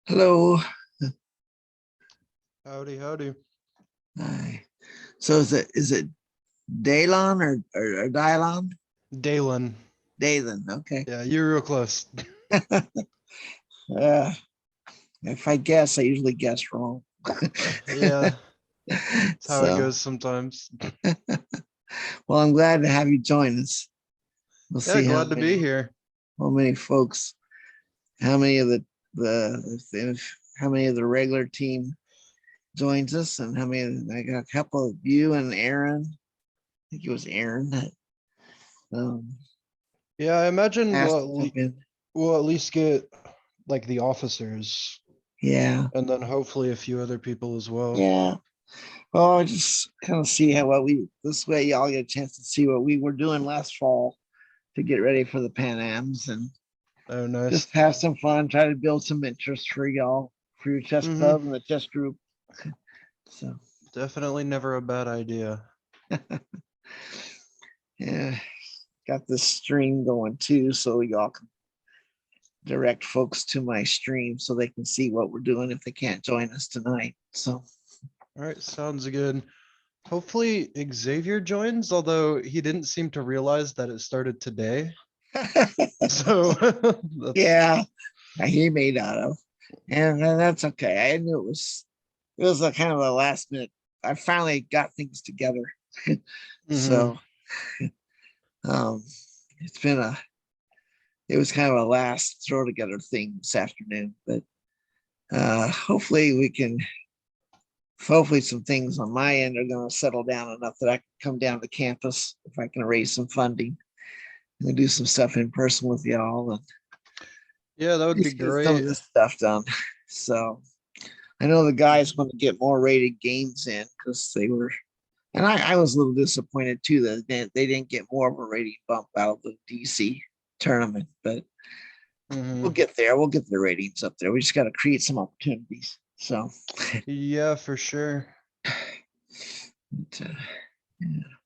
Hello. Howdy, howdy. Hi. So is it Dalon or Dylon? Dalen. Dalen. Okay. Yeah, you're real close. uh, if I guess, I usually guess wrong. Yeah, that's how it So, goes sometimes. well, I'm glad to have you join us. We'll Yeah, see glad to be here. how many folks, how many of how many of the regular team joins us, and how many. I got a couple of you and Aaron. I think it was Aaron that um, Yeah, I imagine asked to jump in. we'll at least get like the officers Yeah. and then hopefully a few other people as well. Yeah. Well, I just kind of see how what we this way y'all get a chance to see what we were doing last fall to get ready for the Pan Ams and Oh, nice. just have some fun, try to build some interest for y'all for your chess Mm-hmm. club and the chess group. So Definitely never a bad idea. yeah, got this stream going too, so y'all can direct folks to my stream so they can see what we're doing if they can't join us tonight. So All right, sounds good. Hopefully Xavier joins, although he didn't seem to realize that it started today. So that's yeah, he may not have. And that's okay. I knew it was a kind of a last minute. I finally got things together. mhm. So um it's been a it was kind of a last throw together thing this afternoon. But hopefully we can hopefully some things on my end are gonna settle down enough that I can come down to campus if I can raise some funding and do some stuff in person with y'all and Yeah, that would be just get some of great. this stuff done. So I know the guys want to get more rated games in because they were, and I was a little disappointed too that they didn't get more of a rating bump out of the DC tournament, but we'll Mhm. get there. We'll get the ratings up there. We just got to create some opportunities. So, Yeah, for sure. but, yeah.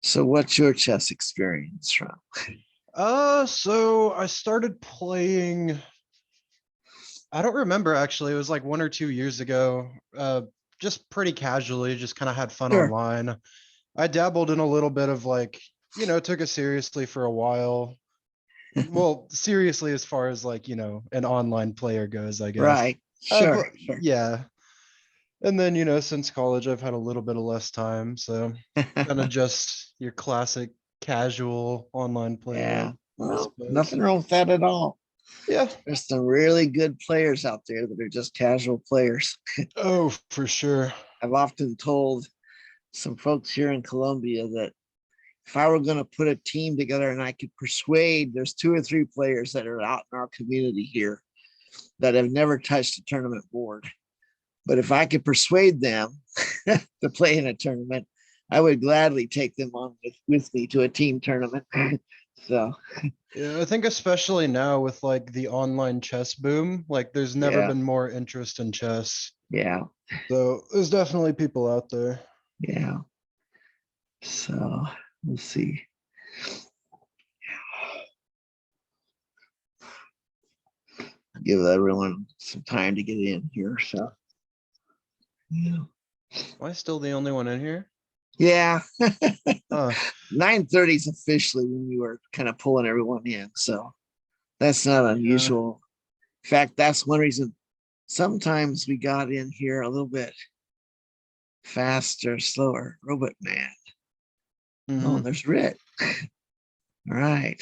So what's your chess experience from? So I started playing, I don't remember actually. It was like 1 or 2 years ago. Just pretty casually, just kind of had fun Sure. online. I dabbled in a little bit of like, took it seriously for a while. Well, seriously as far as like, an online player goes, I guess. Right. Sure. But Sure. yeah. And then, since college, I've had a little bit of less time. So kind of just your classic casual online player, Yeah. I Well, suppose. nothing wrong with that at all. Yeah. There's some really good players out there that are just casual players. Oh, for sure. I've often told some folks here in Columbia that if I were going to put a team together and I could persuade, there's two or three players that are out in our community here that have never touched a tournament board. But if I could persuade them to play in a tournament, I would gladly take them on with me to a team tournament. So, Yeah, I think especially now with like the online chess boom, like there's never yeah, been more interest in chess. yeah, So there's definitely people out there. yeah. So, let's see. Give everyone some time to get in here. So, yeah. Am I still the only one in here? Yeah. Huh. 9:30 is officially when we were kind of pulling everyone in. So that's not Yeah. unusual. In fact, that's one reason sometimes we got in here a little bit faster, slower. Robot man. Oh, Hmm. there's Rit. All right.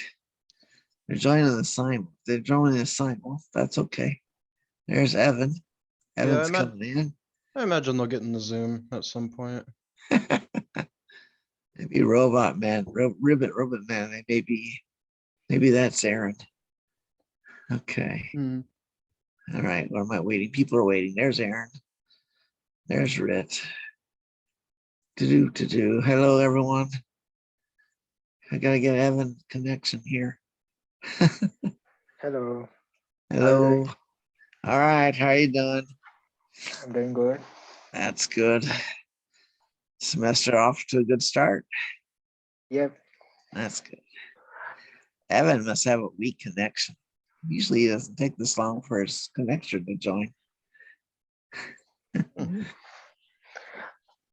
They're joining the sign. They're joining the sign. Well, that's okay. There's Evan. Yeah, Evan's coming in. I imagine they'll get in the Zoom at some point. Maybe Robot Man, Robot Man. Maybe that's Aaron. Okay. Hmm. All right. What am I waiting? People are waiting. There's Aaron. There's Rit. To do. Hello, everyone. I gotta get Evan connection here. Hello, how are you Hello. doing? All right. How are you doing? I'm doing good. That's good. Semester off to a good start. Yep. That's good. Evan must have a weak connection. Usually it doesn't take this long for his connection to join.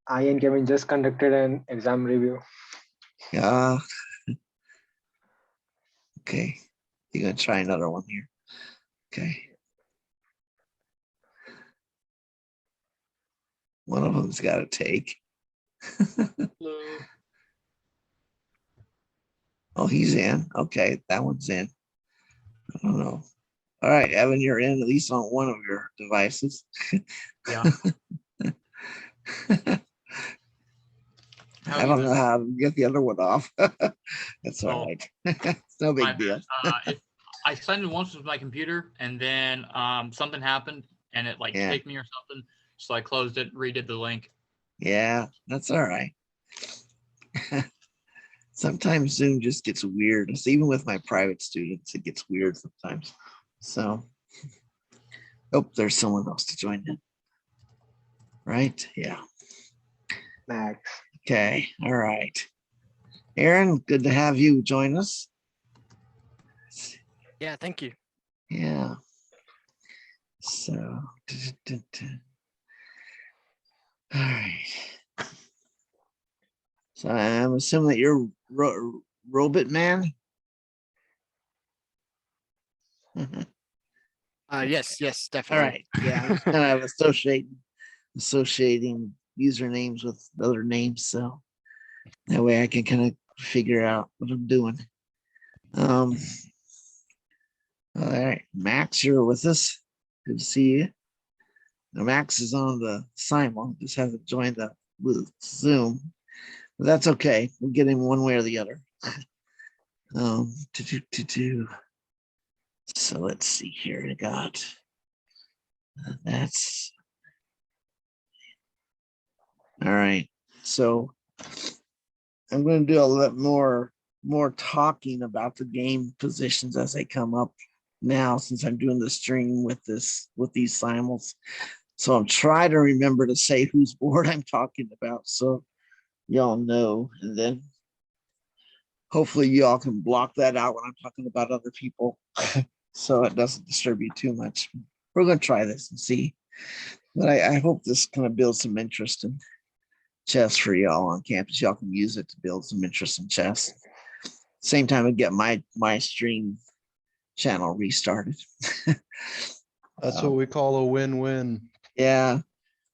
I and Kevin just conducted an exam review. Yeah. Okay. You're gonna try another one here. Okay. One of them's got to take. Hello. Oh, he's in. Okay, that one's in. I don't know. All right, Evan, you're in at least on one of your devices. Yeah. I don't know how to get the other one off. That's all Oh, right. It's no my big deal. bad. I signed in once with my computer, and then something happened, and it like Yeah. kicked me or something. So I closed it, redid the link. Yeah, that's all right. Sometimes Zoom just gets weird. It's even with my private students, it gets weird sometimes. So, oh, there's someone else to join in. Right? Yeah. Max. Okay. All right. Aaron, good to have you join us. Yeah, thank you. Yeah. So, all right. So I'm assuming that you're Robot Man. Yes, All definitely. right. Yeah, I'm just kind of associating usernames with other names, so that way I can kind of figure out what I'm doing. All right, Max, you're with us. Good to see you. Now, Max is on the Simul, just hasn't joined the Zoom, but that's okay. We'll get him one way or the other. So let's see here. I got that's all right. So I'm going to do a little more talking about the game positions as they come up now, since I'm doing the stream with these simuls. So I'm trying to remember to say whose board I'm talking about, so y'all know, and then hopefully y'all can block that out when I'm talking about other people, so it doesn't disturb you too much. We're going to try this and see, but I hope this kind of builds some interest in chess for y'all on campus. Y'all can use it to build some interest in chess. Same time, I get my stream channel restarted. That's what we call a win-win. Yeah.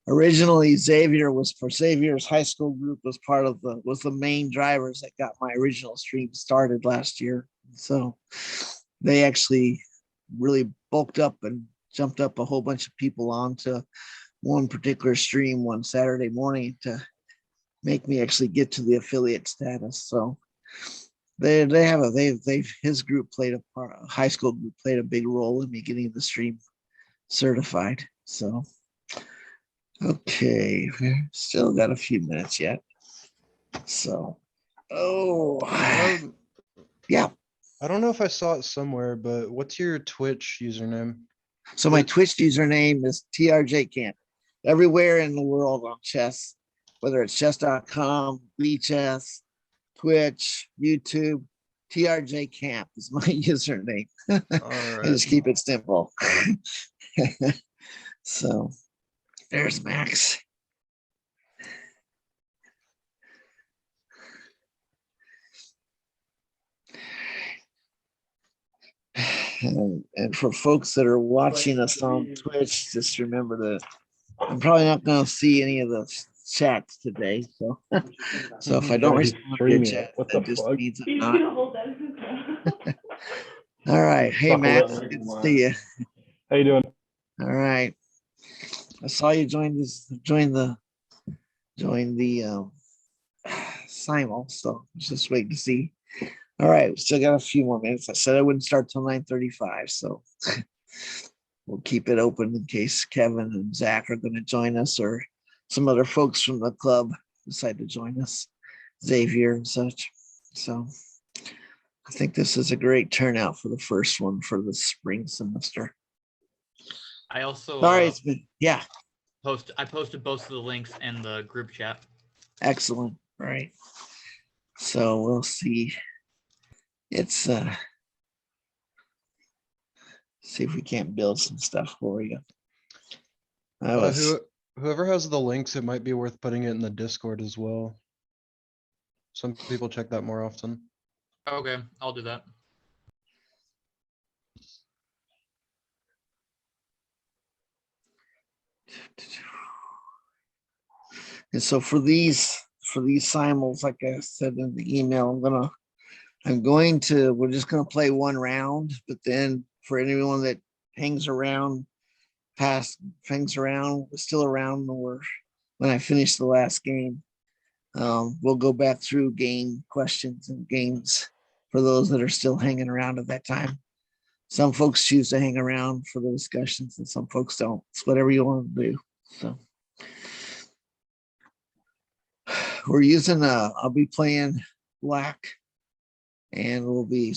Originally, Xavier's high school group was the main drivers that got my original stream started last year. So they actually really bulked up and jumped up a whole bunch of people onto one particular stream one Saturday morning to make me actually get to the affiliate status. So his group played high school group played a big role in me getting the stream certified. So okay, still got a few minutes yet. So yeah. I don't know if I saw it somewhere, but what's your Twitch username? So my Twitch username is TRJ Camp. Everywhere in the world on chess, whether it's chess.com, lichess, Twitch, YouTube, TRJ Camp is my username. All I right. just keep it simple. So there's Max. And for folks that are watching us on Twitch, just remember that I'm probably not going to see any of the chats today. So, so if I don't respond to your chat, that just means I'm not. All right. Hey, Max. Good to see you. How you doing? All right. I saw you join the Simul. So just waiting to see. All right, we still got a few more minutes. I said I wouldn't start till 9:35, so we'll keep it open in case Kevin and Zach are going to join us, or some other folks from the club decide to join us, Xavier and such. So I think this is a great turnout for the first one for the spring semester. I also Sorry, it's been I posted both of the links in the group chat. Excellent. Right. So we'll see. It's See if we can't build some stuff for you. I was, Whoever has the links, it might be worth putting it in the Discord as well. Some people check that more often. Okay, I'll do that. and so for these simuls, like I said in the email, we're just gonna play one round, but then for anyone that hangs around, still around, or when I finish the last game, we'll go back through game questions and games for those that are still hanging around at that time. Some folks choose to hang around for the discussions and some folks don't. It's whatever you want to do. So we're using I'll be playing black, and I'll be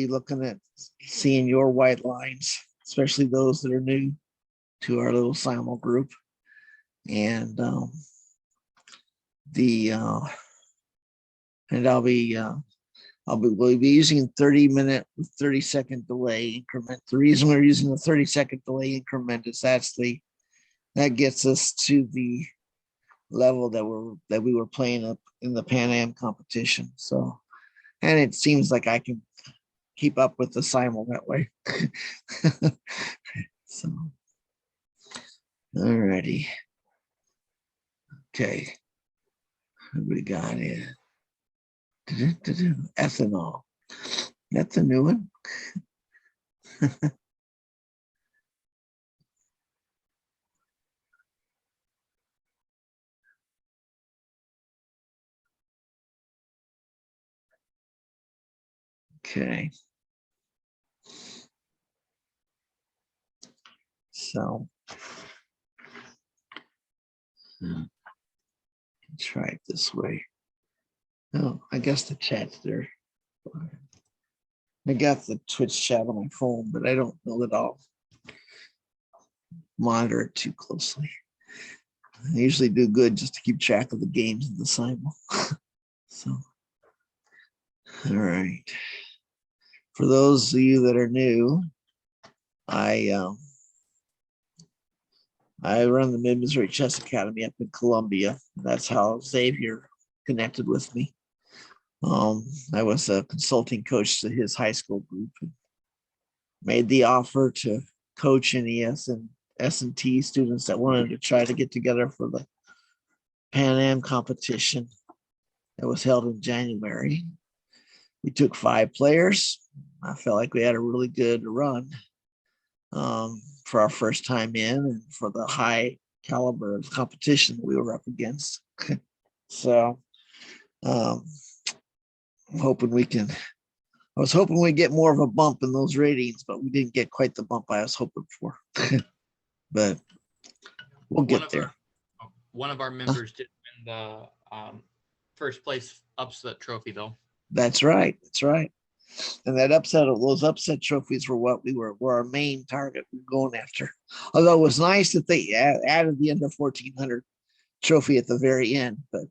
looking at seeing your white lines, especially those that are new to our little simul group. And we'll be using 30-minute with 30-second delay increment. The reason we're using the 30-second delay increment is that gets us to the level that we were playing up in the Pan Am competition. So, and it seems like I can keep up with the simul that way. So, alrighty. Okay. What we got here? Ethanol. That's a new one. Okay. So try it this way. Oh, I guess the chat's there. I got the Twitch chat on my phone, but I don't know that I'll monitor it too closely. I usually do good just to keep track of the games in the simul. So, all right. For those of you that are new, I run the Missouri Chess Academy up in Columbia. That's how Xavier connected with me. I was a consulting coach to his high school group and made the offer to coach any S&T students that wanted to try to get together for the Pan Am competition that was held in January. We took 5 players. I felt like we had a really good run for our first time in and for the high caliber of competition that we were up against. So I'm hoping I was hoping we'd get more of a bump in those ratings, but we didn't get quite the bump I was hoping for. But we'll get there. One of our members did win the first place upset trophy, though. That's right. That's right. And those upset trophies were our main target we were going after. Although it was nice that they added the under 1400 trophy at the very end, but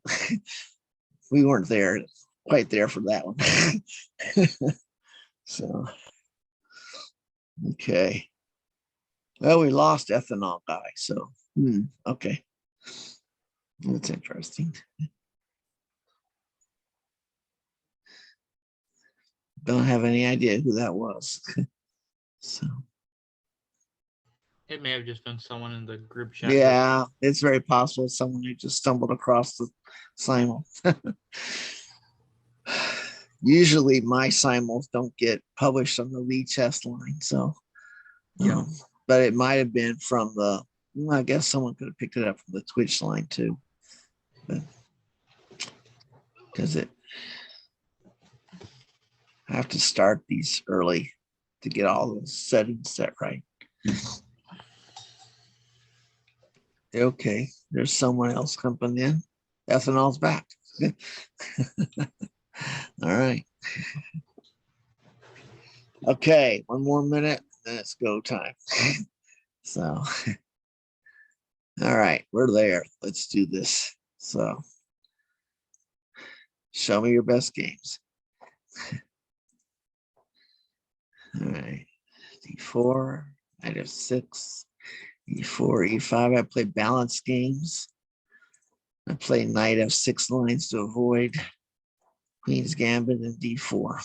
we weren't quite there for that one. So, okay. Well, we lost ethanol guy. So, okay. That's interesting. Don't have any idea who that was. So it may have just been someone in the group chat. Yeah, it's very possible someone who just stumbled across the simul. Usually my simuls don't get published on the lichess line, so yeah. But it might have been from I guess someone could have picked it up from the Twitch line too, but because I have to start these early to get all the settings set right. Okay, there's someone else coming in. Ethanol's back. All right. Okay, one more minute, then it's go time. So, all right, we're there. Let's do this. So, show me your best games. All right, D4, knight F6, E4, E5. I play balance games. I play knight F6 lines to avoid Queen's Gambit and D4.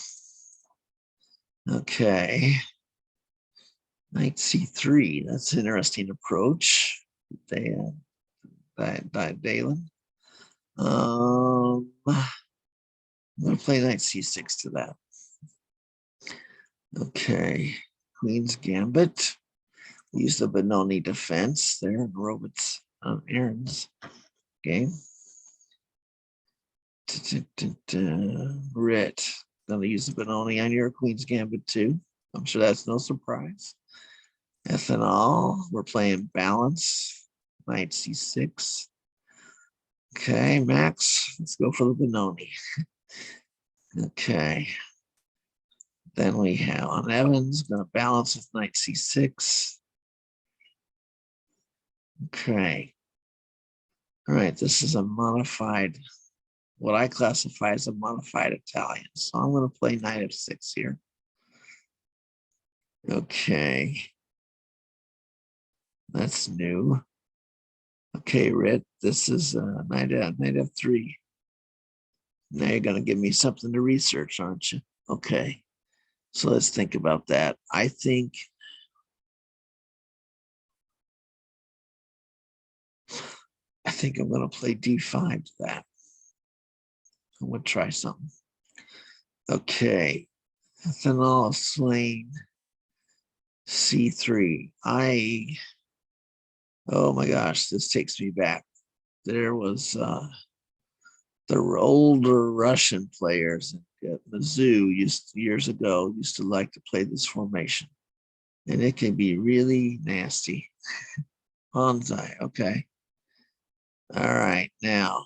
Okay. Knight C3. That's an interesting approach. Dalen. I'm going to play knight C6 to that. Okay. Queen's Gambit. We use the Benoni defense there in Robert's Aaron's game. Rit. Going to use the Benoni on your Queen's Gambit too. I'm sure that's no surprise. Ethanol. We're playing balance. Knight C6. Okay, Max. Let's go for the Benoni. Okay. Then we have on Evans, going to balance with knight C6. Okay. All right, this is a modified, what I classify as a modified Italian. So I'm going to play knight F6 here. Okay. That's new. Okay, Rit, this is knight F3. Now you're going to give me something to research, aren't you? Okay. So let's think about that. I think I'm going to play D5 to that. I'm going to try something. Okay. Ethanol slain C3. Oh my gosh, this takes me back. There was the older Russian players at Mizzou years ago used to like to play this formation. And it can be really nasty. Bonsai, okay. All right, now.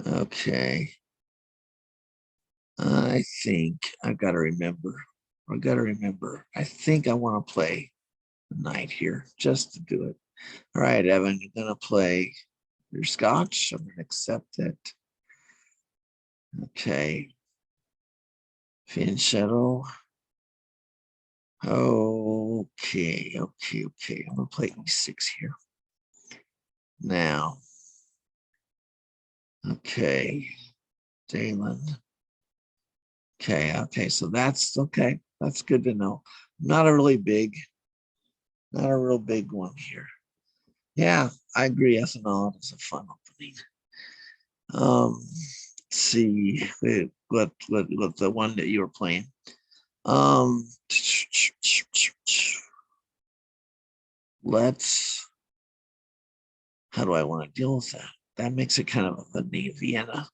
Okay. I think I've got to remember. I think I want to play the knight here just to do it. All right, Evan, you're going to play your Scotch. I'm going to accept it. Okay. Fianchetto. Okay. I'm going to play E6 here. Now. Okay. Dalen. Okay, so that's okay. That's good to know. Not a real big one here. Yeah, I agree. Ethanol is a fun opening. Let's see what the one that you were playing. How do I want to deal with that? That makes it kind of a neat Vienna.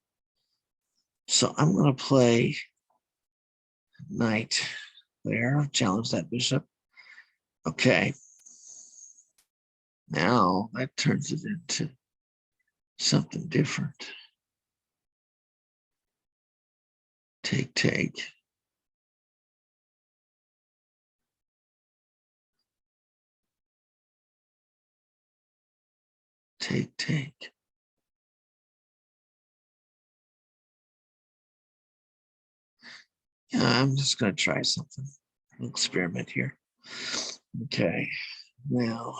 So I'm going to play knight there, challenge that bishop. Okay. Now that turns it into something different. Take. Take. Yeah, I'm just going to try something. An experiment here. Okay. Now,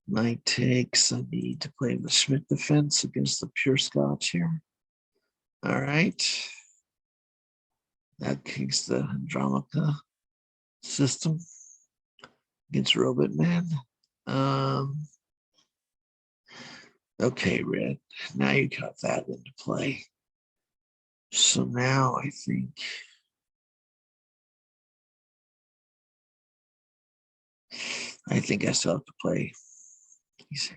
knight takes. I need to play the Schmidt defense against the pure Scotch here. All right. That kicks the Andromica system against Robot Man. Okay, Red. Now you got that into play. So now I think I still have to play E6.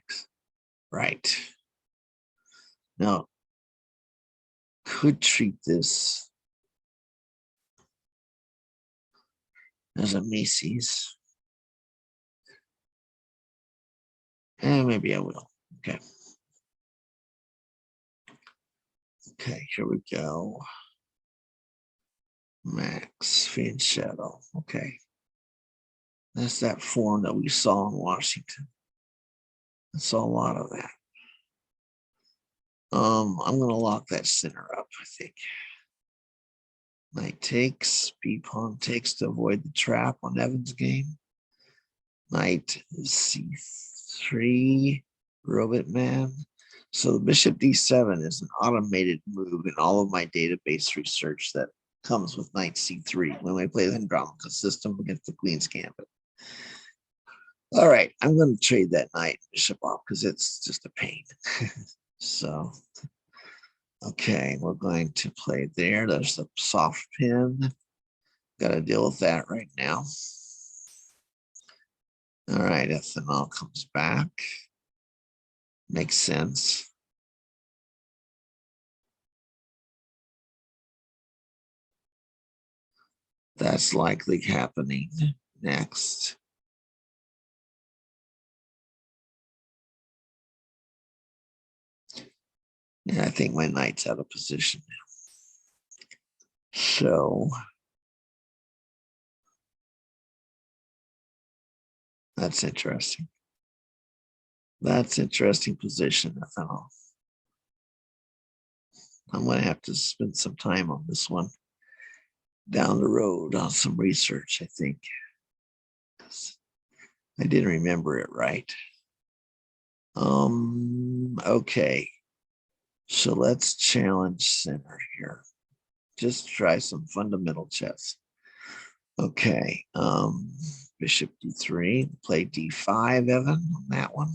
Right. Now, could treat this as a Macy's. And maybe I will. Okay. Okay, here we go. Max Fianchetto. Okay. That's that form that we saw in Washington. I saw a lot of that. I'm gonna lock that center up, I think. Knight takes, b pawn takes to avoid the trap on Evan's game. Knight c3, robot man. So the bishop d7 is an automated move in all of my database research that comes with knight c3 when we play the Andromeca system against the Queen's Gambit. All right, I'm going to trade that knight bishop off because it's just a pain. So, okay, we're going to play there. There's the soft pin. Got to deal with that right now. All right, ethanol comes back. Makes sense. That's likely happening next. Yeah, I think my knight's out of position now. So that's interesting. That's interesting position, ethanol. I'm going to have to spend some time on this one down the road on some research, I think. I didn't remember it right. Okay. So let's challenge center here. Just try some fundamental chess. Okay. Bishop d3, play d5, Evan, on that one.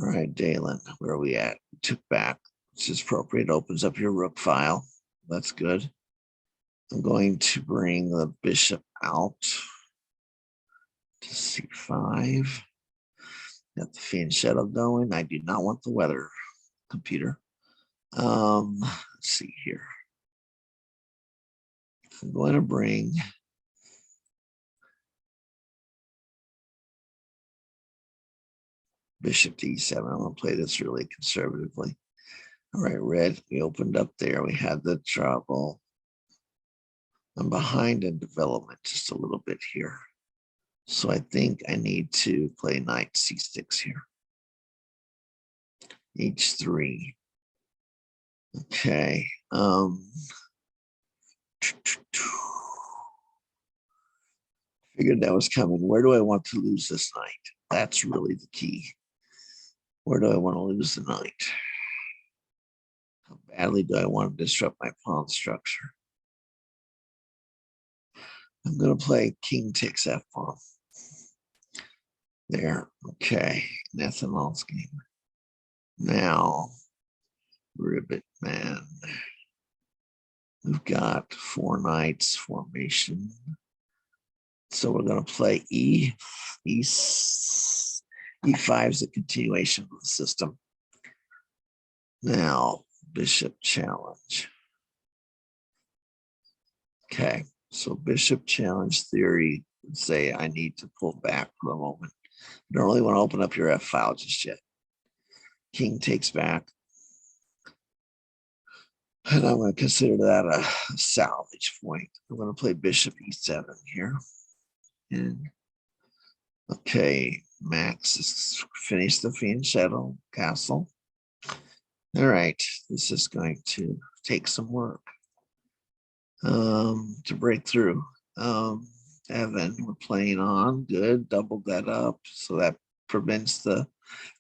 All right, Dalen, where are we at? Took back, which is appropriate. Opens up your rook file. That's good. I'm going to bring the bishop out to c5. Got the fianchetto going. I do not want the weather, computer. Let's see here. I'm going to bring bishop to e7. I'm going to play this really conservatively. All right, red, we opened up there. We had the trouble. I'm behind in development just a little bit here. So I think I need to play knight c6 here. h3. Okay. Figured that was coming. Where do I want to lose this knight? That's really the key. Where do I want to lose the knight? How badly do I want to disrupt my pawn structure? I'm going to play king takes f pawn. There. Okay. Ethanol's game. Now, ribbit man. We've got 4 knights formation. So we're going to play E5 is a continuation of the system. Now, bishop challenge. Okay, so bishop challenge theory would say I need to pull back for a moment. I don't really want to open up your F file just yet. King takes back. And I'm going to consider that a salvage point. I'm going to play bishop e7 here. And okay, Max has finished the fianchetto castle. All right, this is going to take some work to break through. Evan, we're playing on, good, doubled that up. So that prevents the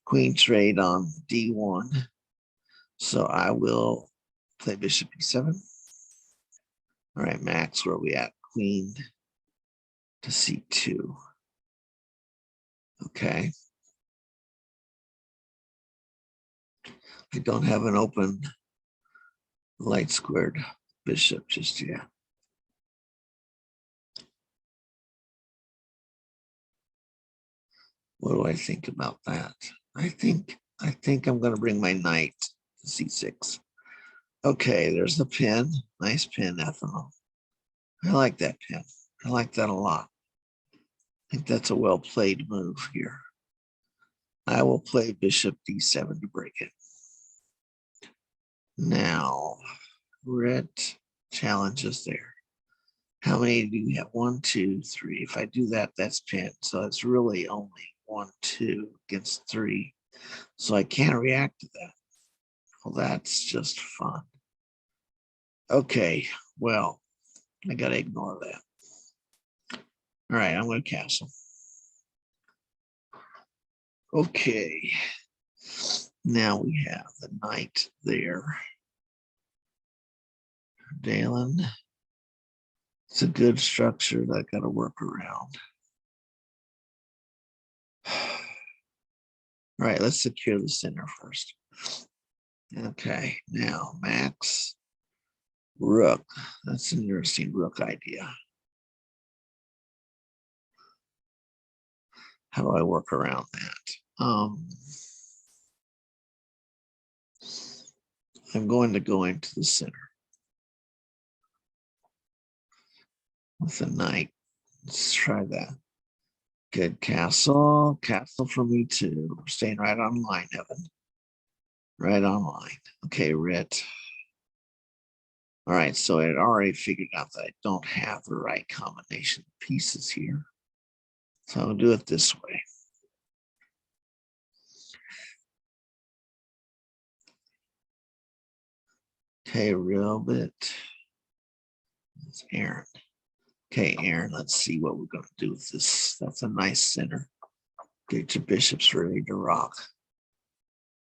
queen trade on d1. So I will play bishop e7. All right, Max, where are we at? Queen to c2. Okay. I don't have an open light squared bishop just yet. What do I think about that? I think I'm going to bring my knight to c6. Okay, there's the pin. Nice pin, ethanol. I like that pin. I like that a lot. I think that's a well-played move here. I will play bishop d7 to break it. Now, red challenges there. How many do you have? 1, 2, 3. If I do that, that's pin. So it's really only 1, 2 against 3. So I can't react to that. Well, that's just fun. Okay, well, I gotta ignore that. All right, I'm gonna castle. Okay. Now we have the knight there. Dalen. It's a good structure that I gotta work around. All right, let's secure the center first. Okay, now Max. Rook. That's an interesting rook idea. How do I work around that? I'm going to go into the center with a knight. Let's try that. Good castle. Castle for me too. We're staying right on line, Evan. Right on line. Okay, Rit. All right, so I had already figured out that I don't have the right combination of pieces here. So I'll do it this way. Okay, real bit. It's Aaron. Okay, Aaron, let's see what we're going to do with this. That's a nice center. Get your bishops ready to rock.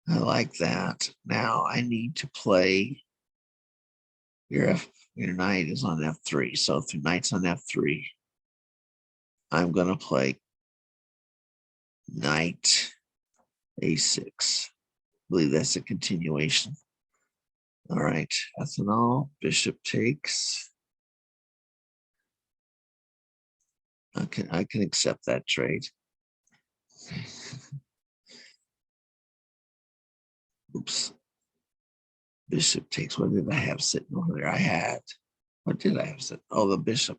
I like that. Now I need to play your knight is on F3. So if your knight's on F3, I'm going to play knight A6. I believe that's a continuation. All right, ethanol, bishop takes. I can accept that trade. Oops. Bishop takes. What did I have sitting over there? What did I have sitting? Oh, the bishop.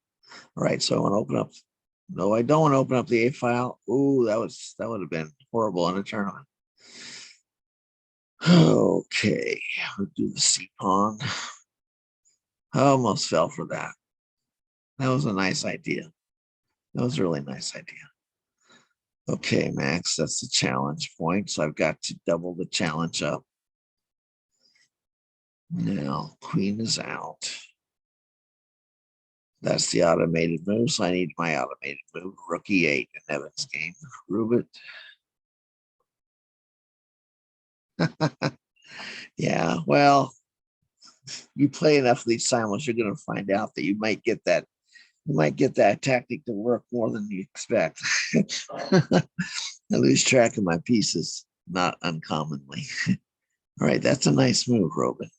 All right, so I want to open up. No, I don't want to open up the A file. Ooh, that would have been horrible in a tournament. Okay, we'll do the C pawn. I almost fell for that. That was a nice idea. That was a really nice idea. Okay, Max, that's the challenge point. So I've got to double the challenge up. Now, queen is out. That's the automated move. So I need my automated move. Rook E8 in Evan's game. Rubit. Yeah, well, you play enough of these simuls, you're going to find out that you might get that tactic to work more than you expect. I lose track of my pieces, not uncommonly. All right, that's a nice move, Robin.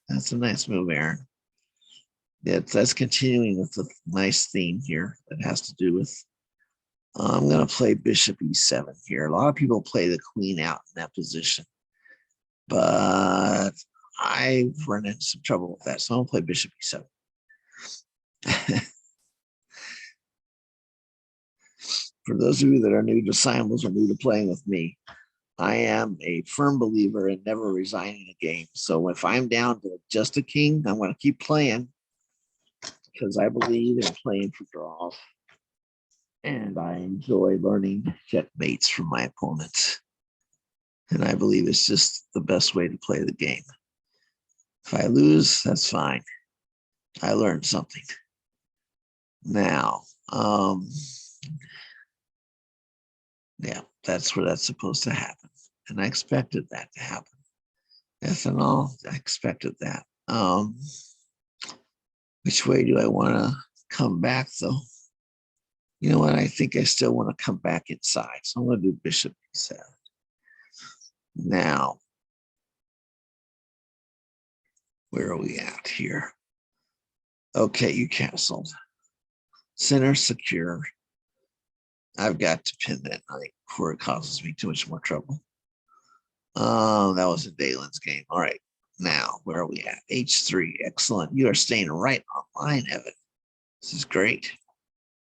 That's a nice move, Aaron. That's continuing with the nice theme here that has to do with, I'm going to play bishop E7 here. A lot of people play the queen out in that position, but I've run into some trouble with that. So I'm going to play bishop E7. For those of you that are new to Simul's or new to playing with me, I am a firm believer in never resigning a game. So if I'm down to just a king, I'm going to keep playing because I believe in playing for draws. And I enjoy learning checkmates from my opponents. And I believe it's just the best way to play the game. If I lose, that's fine. I learned something. Now, yeah, that's where that's supposed to happen. And I expected that to happen. Ethanol, I expected that. Which way do I want to come back, though? You know what? I think I still want to come back inside. So I'm going to do bishop E7. Now, where are we at here? Okay, you castled. Center secure. I've got to pin that knight before it causes me too much more trouble. That was a Dalen's game. All right. Now, where are we at? H3. Excellent. You are staying right on line, Evan. This is great.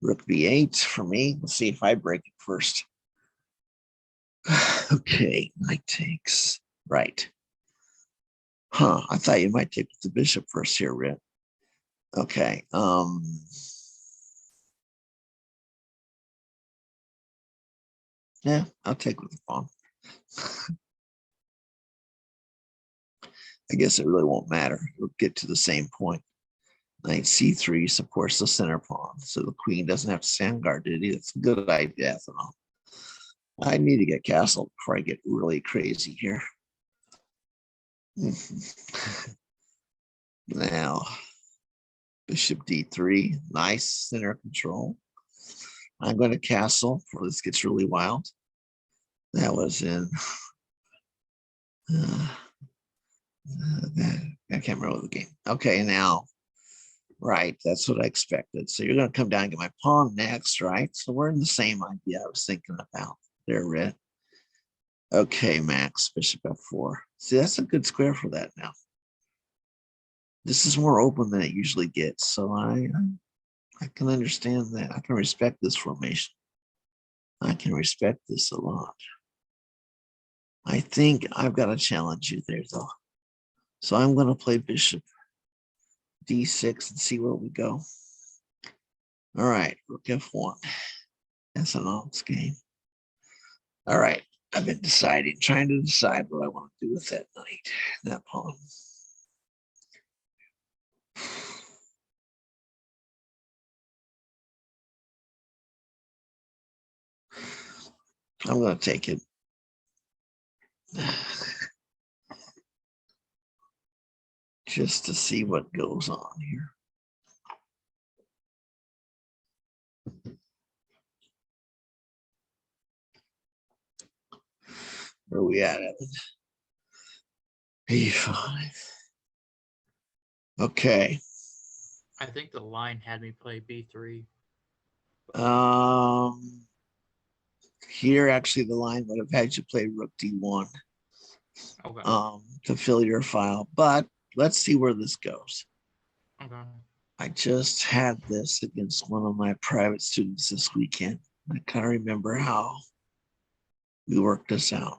Rook B8 for me. Let's see if I break it first. Okay, knight takes. Right. Huh. I thought you might take the bishop first here, Rip. Okay. Yeah, I'll take with the pawn. I guess it really won't matter. We'll get to the same point. Knight c3 supports the center pawn, so the queen doesn't have to stand guarded. It's a good idea, Ethanol. I need to get castled before I get really crazy here. Now, bishop d3, nice center control. I'm going to castle before this gets really wild. That was in, I can't remember the game. Okay, now, right, that's what I expected. So you're going to come down and get my pawn next, right? So we're in the same idea I was thinking about there, Red. Okay, Max, bishop f4. See, that's a good square for that now. This is more open than it usually gets, so I can understand that. I can respect this formation. I can respect this a lot. I think I've got to challenge you there, though. So I'm going to play bishop d6 and see where we go. All right, rook f1. That's an honest game. All right, I've been trying to decide what I want to do with that knight, that pawn. I'm going to take it. Just to see what goes on here. Where are we at, Evan? B5. Okay. I think the line had me play b3. Here actually the line would have had you play rook d1 Okay. to fill your file, but let's see where this goes. Okay. I just had this against one of my private students this weekend. I kind of remember how we worked this out.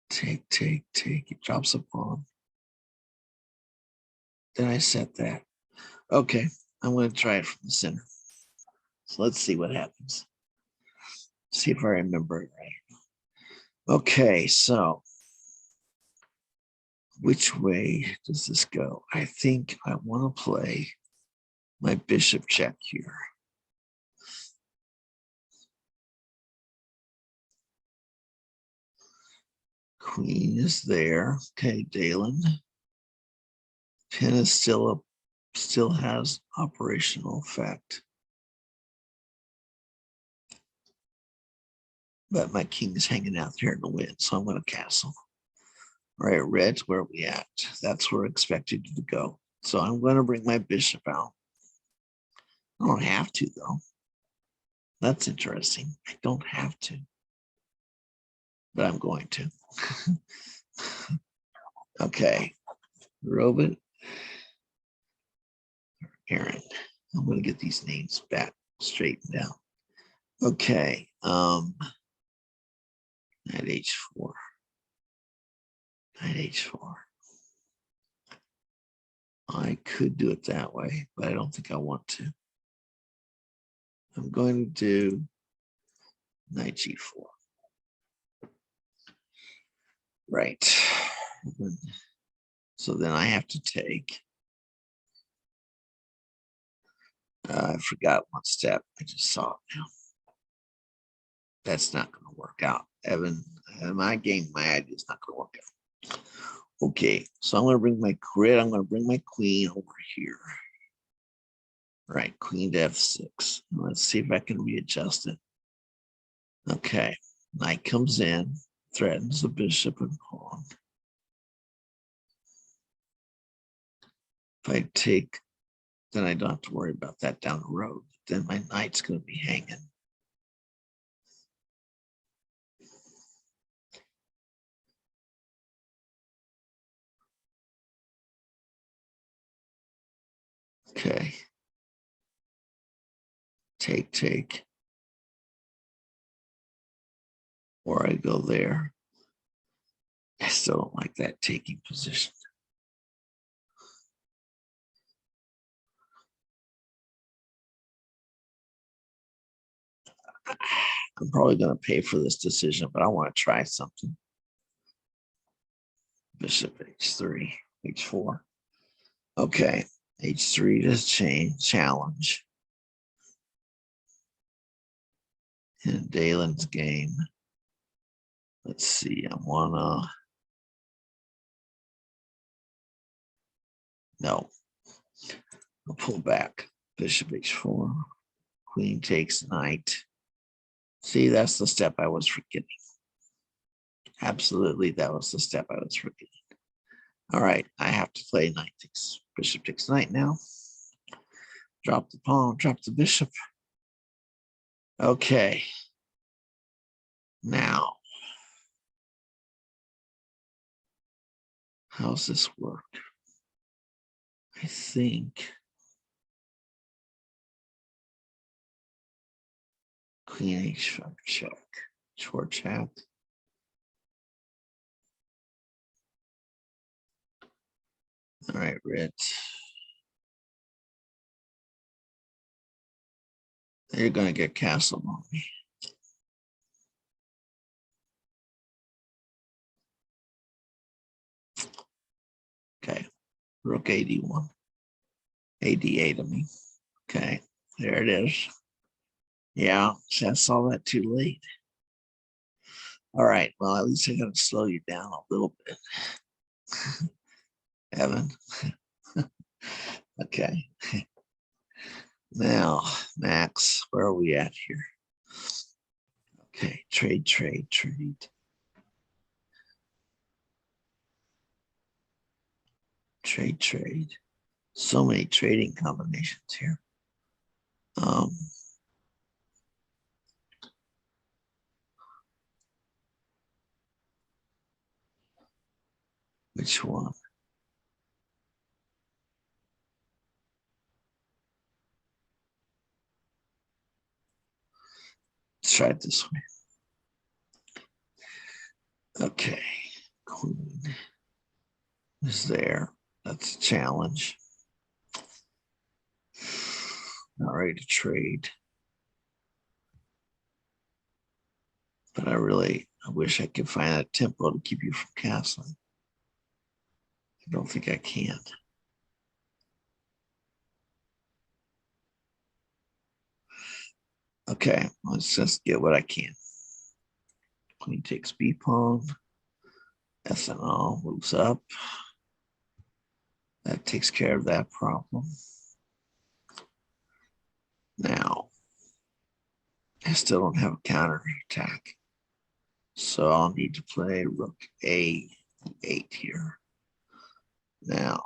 Take. It drops a pawn. Then I set that. Okay, I'm going to try it from the center. So let's see what happens. See if I remember it right. Okay, so which way does this go? I think I want to play my bishop check here. Queen is there. Okay, Dalen. Pin is still has operational effect. But my king is hanging out there in the wind, so I'm going to castle. All right, red, where are we at? That's where I expected you to go. So I'm going to bring my bishop out. I don't have to, though. That's interesting. I don't have to. But I'm going to. Okay. Robin. Aaron. I'm going to get these names back straightened out. Okay. Knight h4. Knight h4. I could do it that way, but I don't think I want to. I'm going to do knight g4. Right. So then I have to take. I forgot one step. I just saw it now. That's not going to work out. Evan, my idea is not going to work out. Okay, so I'm going to bring my grid. I'm going to bring my queen over here. Right, queen to f6. Let's see if I can readjust it. Okay, knight comes in, threatens the bishop and pawn. If I take, then I don't have to worry about that down the road. Then my knight's going to be hanging. Okay. Take. Or I go there. I still don't like that taking position. I'm probably going to pay for this decision, but I want to try something. Bishop h3, h4. Okay, h3 to challenge. In Dalen's game, let's see, I wanna, no, I'll pull back. Bishop h4, queen takes knight. See, that's the step I was forgetting. Absolutely, that was the step I was forgetting. All right, I have to play knight takes, bishop takes knight now. Drop the pawn, drop the bishop. Okay. Now, how's this work? I think queen h5 check, short chat. All right, Rit. You're gonna get castled on me. Okay, rook 81, AD8 of me. Okay, there it is. Yeah, I saw that too late. All right, well, at least I gotta slow you down a little bit. Evan. Okay. Now, Max, where are we at here? Okay, trade. Trade. So many trading combinations here. Which one? Let's try it this way. Okay, queen is there. That's a challenge. Not ready to trade. But I wish I could find a tempo to keep you from castling. I don't think I can. Okay, let's just get what I can. Queen takes b pawn. SNL moves up. That takes care of that problem. Now, I still don't have a counter attack. So I'll need to play rook a8 here. Now,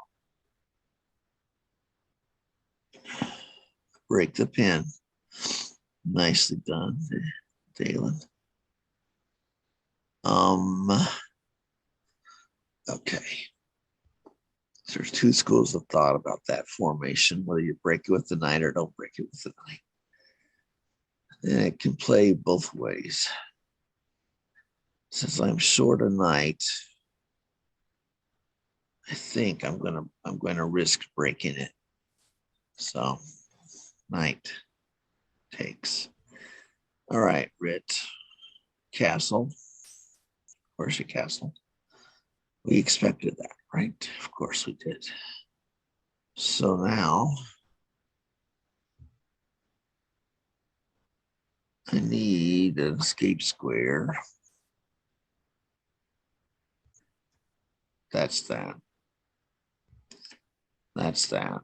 break the pin. Nicely done, Dalen. Okay. So there's two schools of thought about that formation, whether you break it with the knight or don't break it with the knight. And it can play both ways. Since I'm short a knight, I think I'm gonna risk breaking it. So knight takes. All right, Rit. Castle. Where's your castle? We expected that, right? Of course we did. So now I need an escape square. That's that. That's that.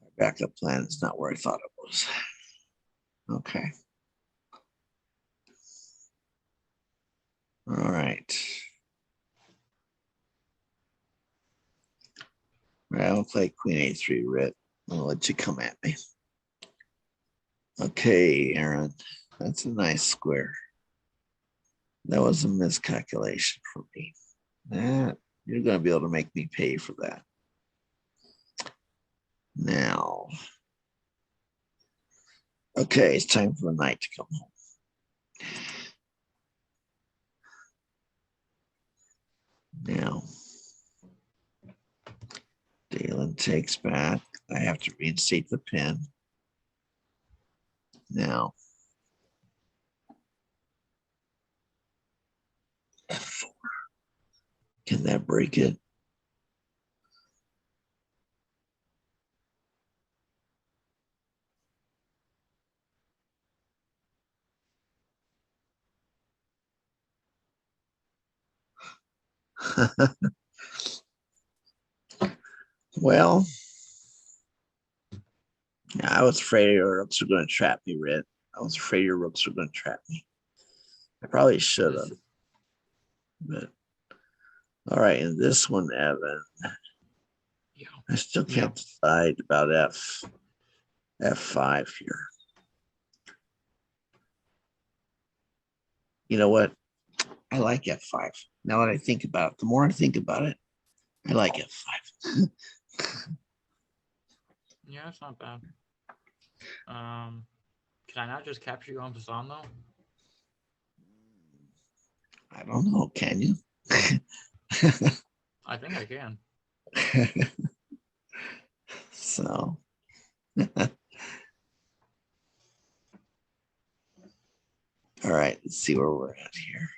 My backup plan is not where I thought it was. Okay. All right. I'll play queen a3, Rit. I'll let you come at me. Okay, Aaron. That's a nice square. That was a miscalculation for me. You're going to be able to make me pay for that. Now, okay, it's time for the knight to come home. Now, Dalen takes back. I have to reinstate the pin. Now, F4. Can that break it? Well, yeah, I was afraid your rooks were going to trap me, Red. I was afraid your rooks were going to trap me. I probably should have. But all right, in this one, Evan, Yeah. I still can't decide about F5 here. You know what? I like F5. Now that I think about it, the more I think about it, I like F5. Yeah, that's not bad. Can I not just capture you on Facade though? I don't know. Can you? I think I can. So, all right, let's see where we're at here.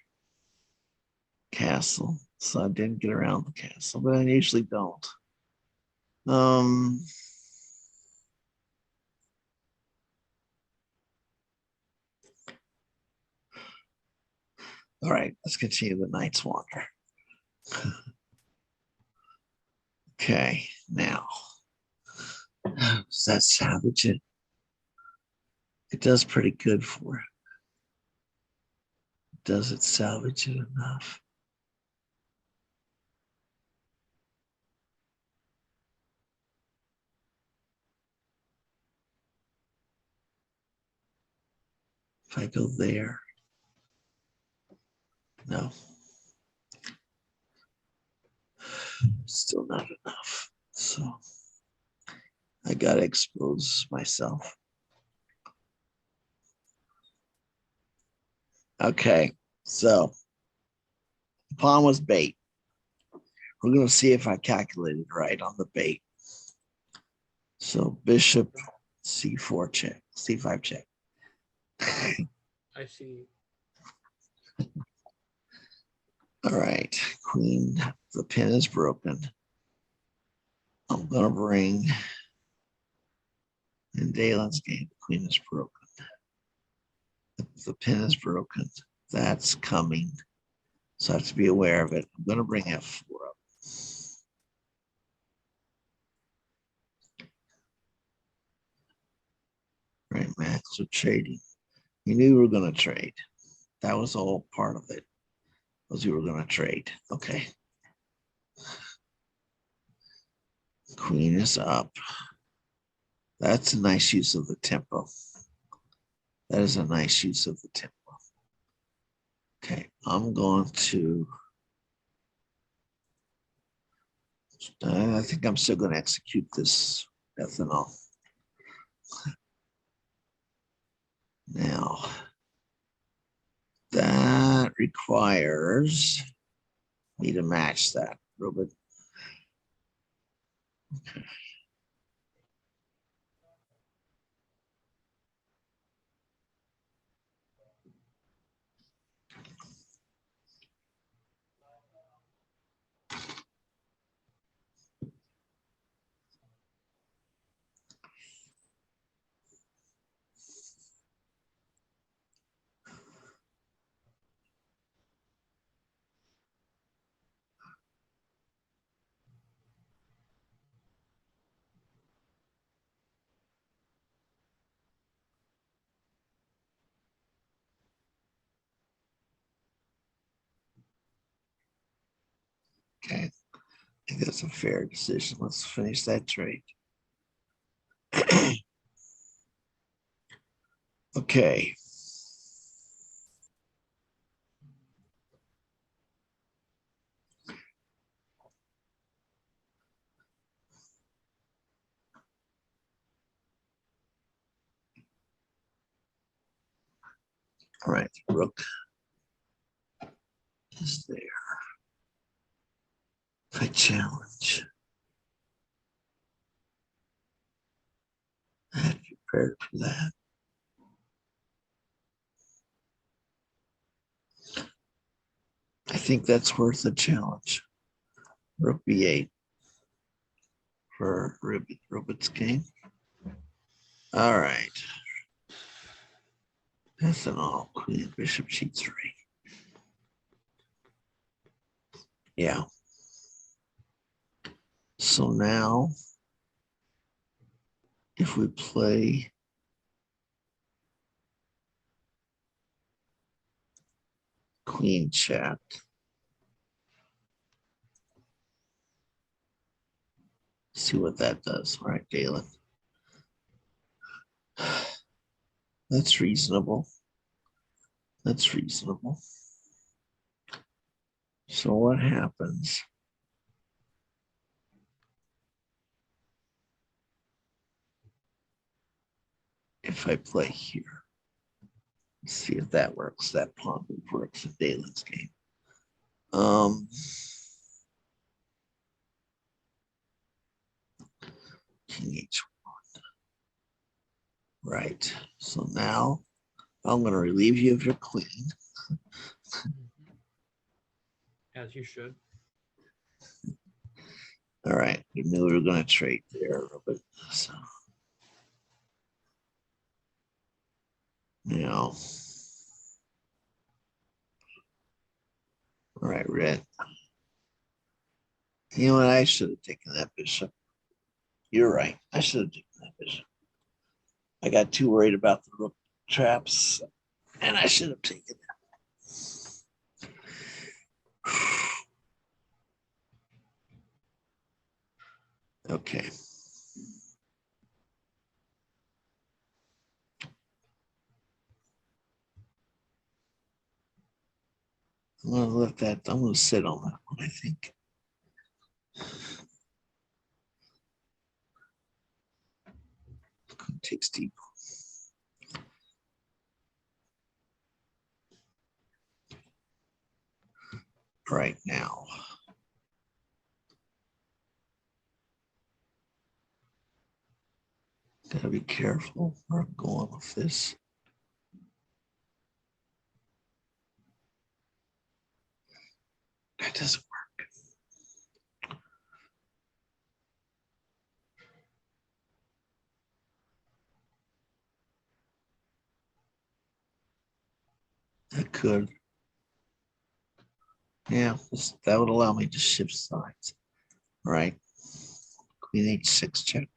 Castle. So I didn't get around the castle, but I usually don't. All right, let's continue the Knight's Wander. Okay, now, does that salvage it? It does pretty good for it. Does it salvage it enough? If I go there, no. Still not enough. So I got to expose myself. Okay, so the pawn was bait. We're going to see if I calculated right on the bait. So bishop c4 check, c5 check. I see. All right, queen, the pin is broken. I'm going to bring in Dalen's game, the queen is broken. The pin is broken. That's coming. So I have to be aware of it. I'm going to bring f4 up. Right, Max, we're trading. You knew we were going to trade. That was all part of it. Was we were going to trade. Okay. Queen is up. That's a nice use of the tempo. That is a nice use of the tempo. Okay, I'm going to, I think I'm still going to execute this ethanol. Now, that requires me to match that a little bit. Okay. Okay, I think that's a fair decision. Let's finish that trade. Okay. All right, rook is there. If I challenge, I had prepared for that. I think that's worth a challenge. Rook b8 for Ruben's game. All right. That's an all. Queen, bishop, g3. Yeah. So now, if we play queen check, see what that does. All right, Galen. That's reasonable. That's reasonable. So what happens if I play here? Let's see if that works. That pawn move works in Dalen's game. King h1. Right. So now I'm going to relieve you of your queen. As you should. All right. We knew we were going to trade there, but so now. All right, red. You know what? I should have taken that bishop. You're right. I should have taken that bishop. I got too worried about the rook traps, and I should have taken that. Okay. I'm going to let that, I'm going to sit on that one, I think. Takes deep. Right now. Gotta be careful where I'm going with this. That doesn't work. That could. Yeah, that would allow me to shift sides. All right. Queen h6 check.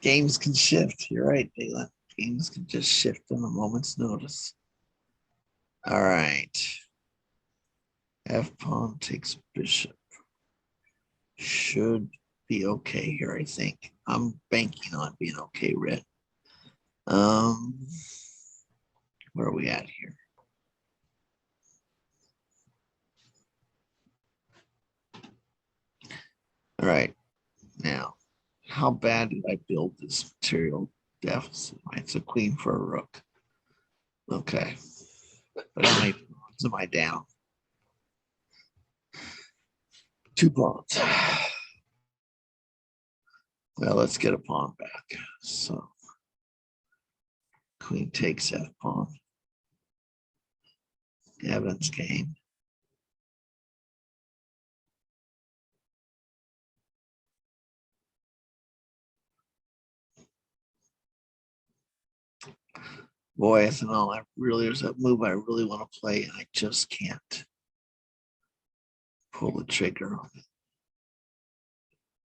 Games can shift. You're right, Daylan. Games can just shift in a moment's notice. All right. F pawn takes bishop. Should be okay here, I think. I'm banking on being okay, red. Where are we at here? All right. Now, how bad did I build this material deficit? It's a queen for a rook. Okay. But how many pawns am I down? 2 pawns. Well, let's get a pawn back. So, queen takes F pawn. Evan's game. Boy, ethanol, there's that move I really want to play, and I just can't pull the trigger on it.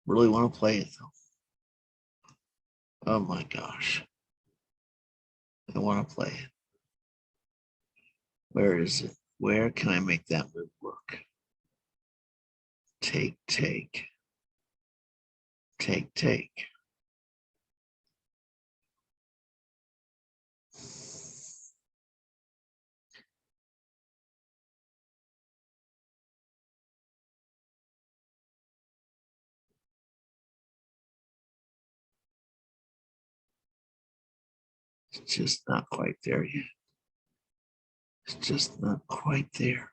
Really want to play it, though. Oh my gosh. I want to play it. Where is it? Where can I make that move work? Take, take. Take, take. It's just not quite there yet. It's just not quite there.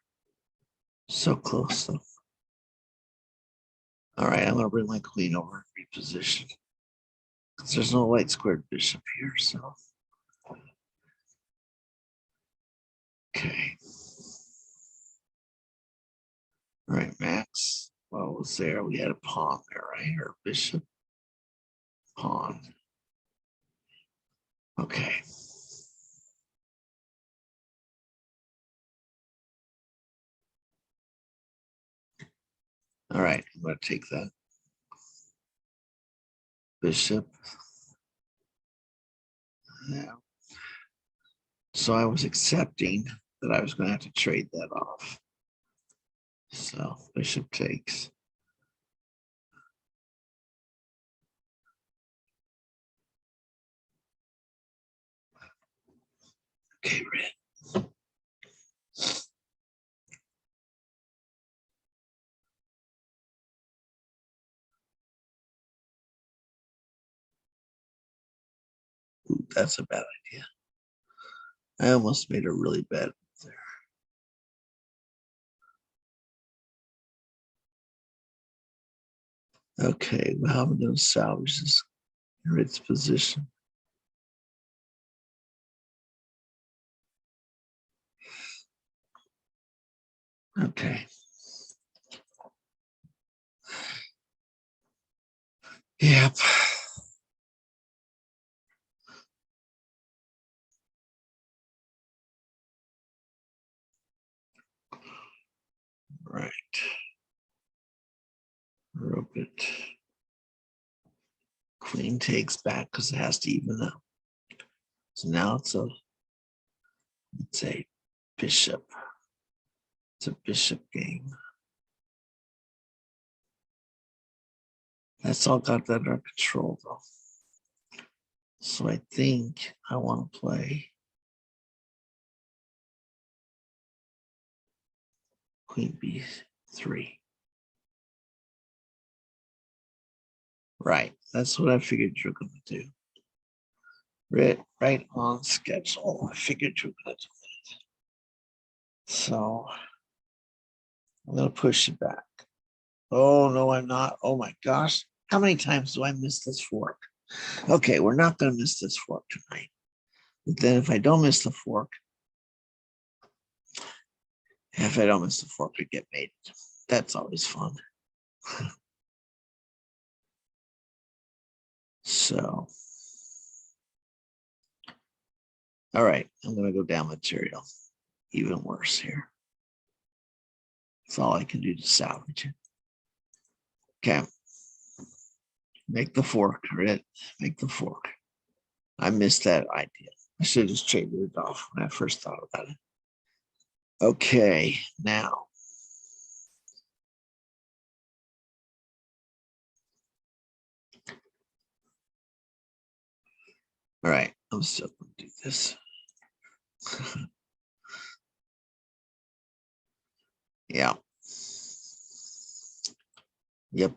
So close, though. All right, I'm going to bring my queen over and reposition. Because there's no light squared bishop here, so. Okay. All right, Max. What was there? We had a pawn there, right? Or bishop. Pawn. Okay. All right, I'm going to take that bishop. Yeah. So I was accepting that I was going to have to trade that off. So bishop takes. Okay, red. Ooh, that's a bad idea. I almost made a really bad move there. Okay, well, how am I going to salvage this red's position? Okay. Yep. Right. Rook it. Queen takes back because it has to even up. So now it's a bishop. It's a bishop game. That's all got that under control though. So I think I want to play Queen B3. Right. That's what I figured you're going to do. Right on schedule. I figured you were going to do that. So I'm going to push it back. Oh, no, I'm not. Oh, my gosh. How many times do I miss this fork? Okay, we're not going to miss this fork tonight. But then if I don't miss the fork, I get made. That's always fun. So, all right, I'm going to go down material. Even worse here. That's all I can do to salvage it. Okay. Make the fork, right? Make the fork. I missed that idea. I should have just traded it off when I first thought about it. Okay, now. All right, I'm still going to do this. Yeah. Yep.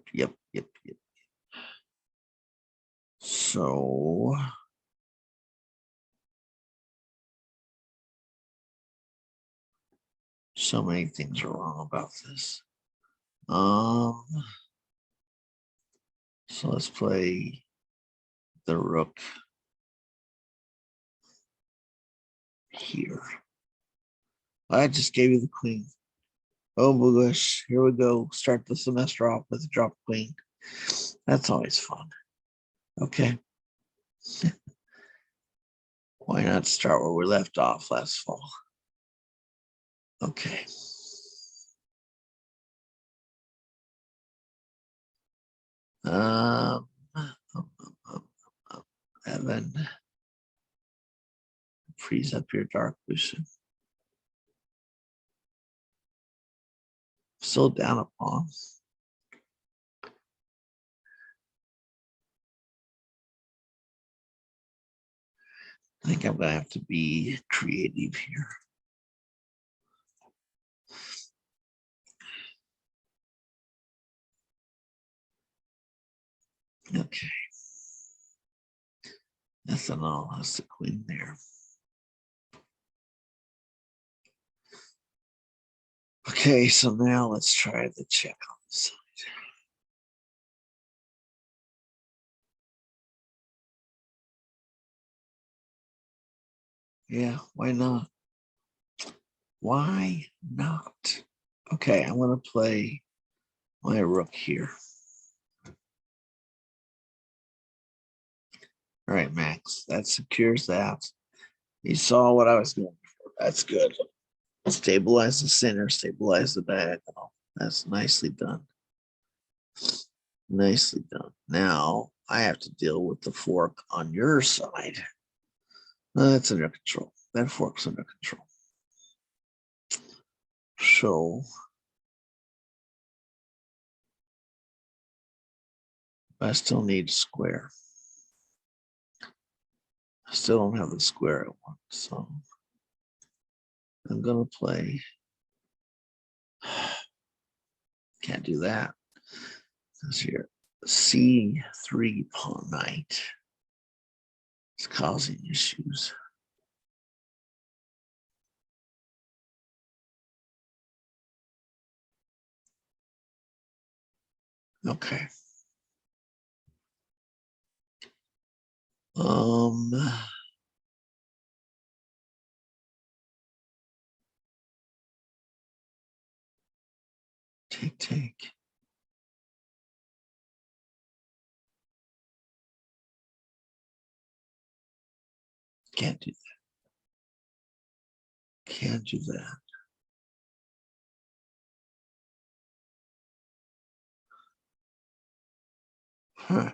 So many things are wrong about this. So let's play the rook here. I just gave you the queen. Oh my gosh, here we go. Start the semester off with a drop queen. That's always fun. Okay. Why not start where we left off last fall? Okay. Evan, freeze up your dark vision. Still down a pawn. I think I'm gonna have to be creative here. Okay. Ethanol has the queen there. Okay, so now let's try the check on the side. Yeah, why not? Why not? Okay, I'm gonna play my rook here. All right, Max, that secures that. You saw what I was going for. That's good. Stabilize the center, stabilize the diagonal. That's nicely done. Nicely done. Now I have to deal with the fork on your side. That's under control. That fork's under control. So I still need a square. I still don't have the square I want, so I'm gonna play. Can't do that. Because here, C3 pawn knight is causing issues. Okay. Take. Can't do that. Can't do that. Huh.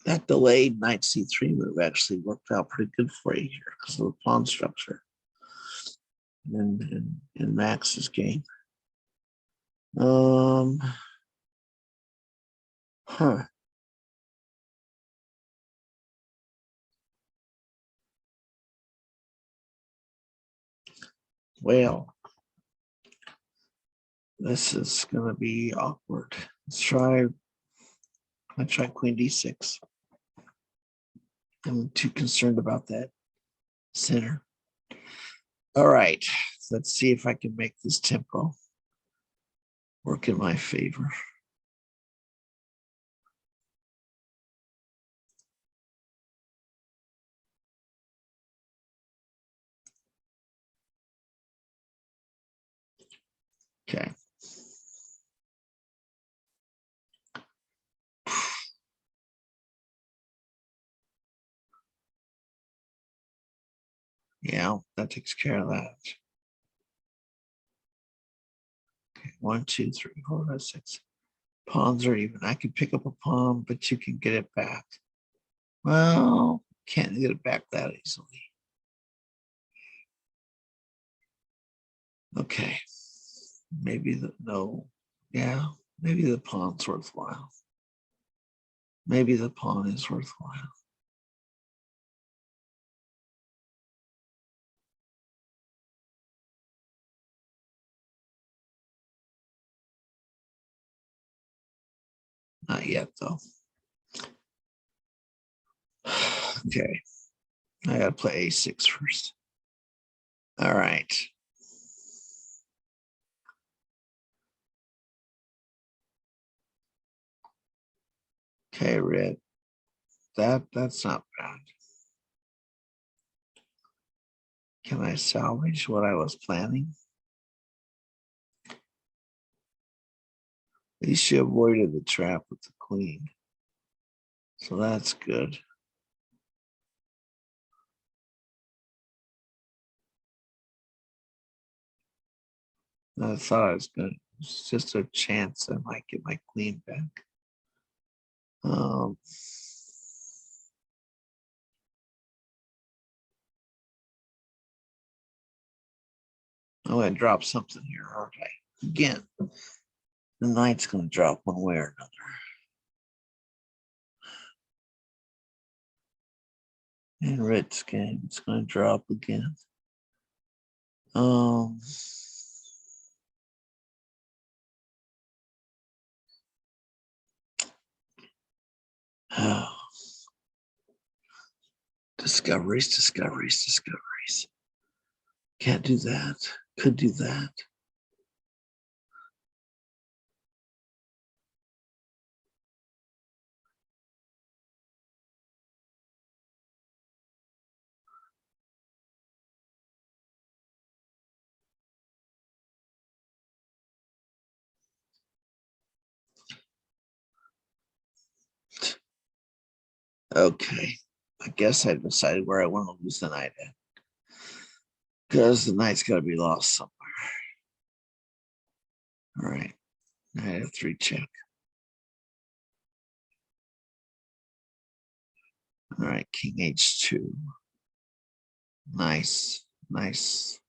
That delayed knight C3 move actually worked out pretty good for you here because of the pawn structure in Max's game. Huh. Well, this is gonna be awkward. Let's try queen d6. I'm too concerned about that center. All right, let's see if I can make this tempo work in my favor. Okay. Yeah, that takes care of that. Okay, 1, 2, 3, 4, 5, 6. Pawns are even. I can pick up a pawn, but you can get it back. Well, can't get it back that easily. Okay. Maybe yeah, maybe the pawn's worthwhile. Maybe the pawn is worthwhile. Not yet, though. Okay. I gotta play a6 first. All right. Okay, red. That's not bad. Can I salvage what I was planning? At least she avoided the trap with the queen. So that's good. I thought I was good. It's just a chance I might get my queen back. Oh, I'm gonna drop something here, aren't I? Again, the knight's gonna drop one way or another. In red's game, it's gonna drop again. Oh. Discoveries. Can't do that. Could do that. Okay, I guess I decided where I want to lose the knight at, because the knight's got to be lost somewhere. All right, knight f3 check. All right, king h2. Nice, nice,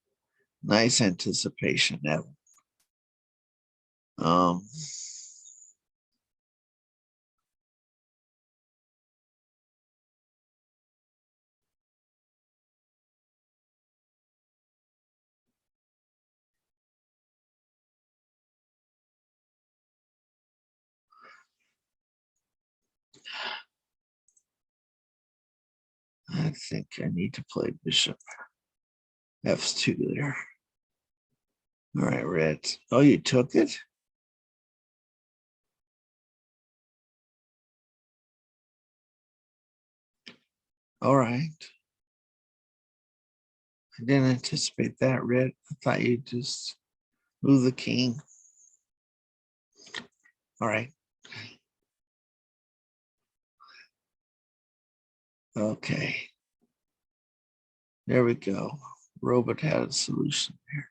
nice anticipation, Evan. I think I need to play bishop f2 there. All right, red. Oh, you took it? All right. I didn't anticipate that, red. I thought you'd just move the king. All right. Okay. There we go. Robot had a solution there.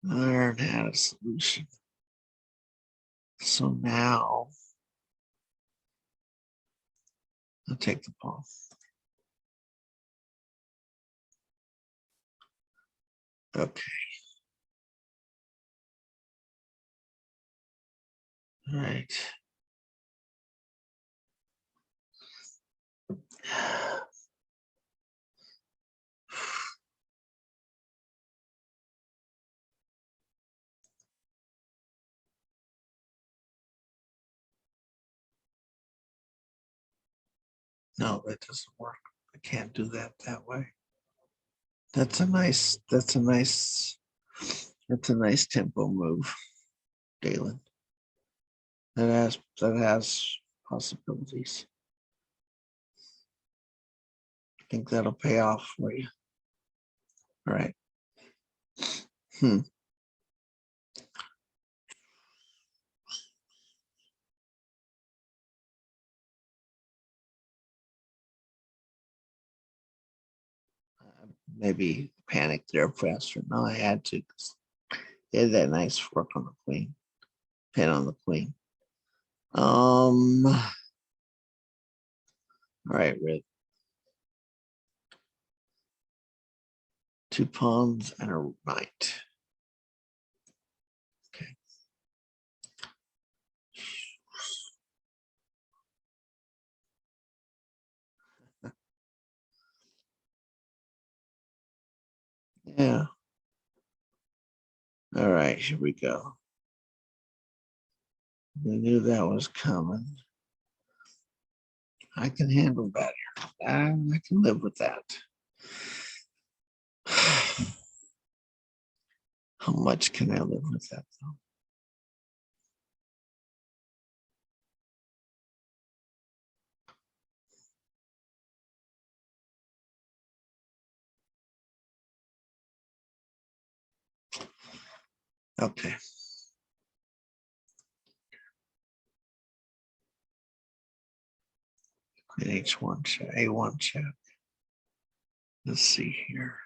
Iron had a solution. So now I'll take the pawn. Okay. All right. No, that doesn't work. I can't do that way. That's a nice tempo move, Dalen. That has possibilities. I think that'll pay off for you. All right. Maybe panicked there faster. No, I had to. They had that nice fork on the queen. Pin on the queen. All right, red. 2 pawns and a knight. Okay. Yeah. All right, here we go. We knew that was coming. I can handle that. I can live with that. How much can I live with that, though? Okay. Queen h1 check, a1 check. Let's see here.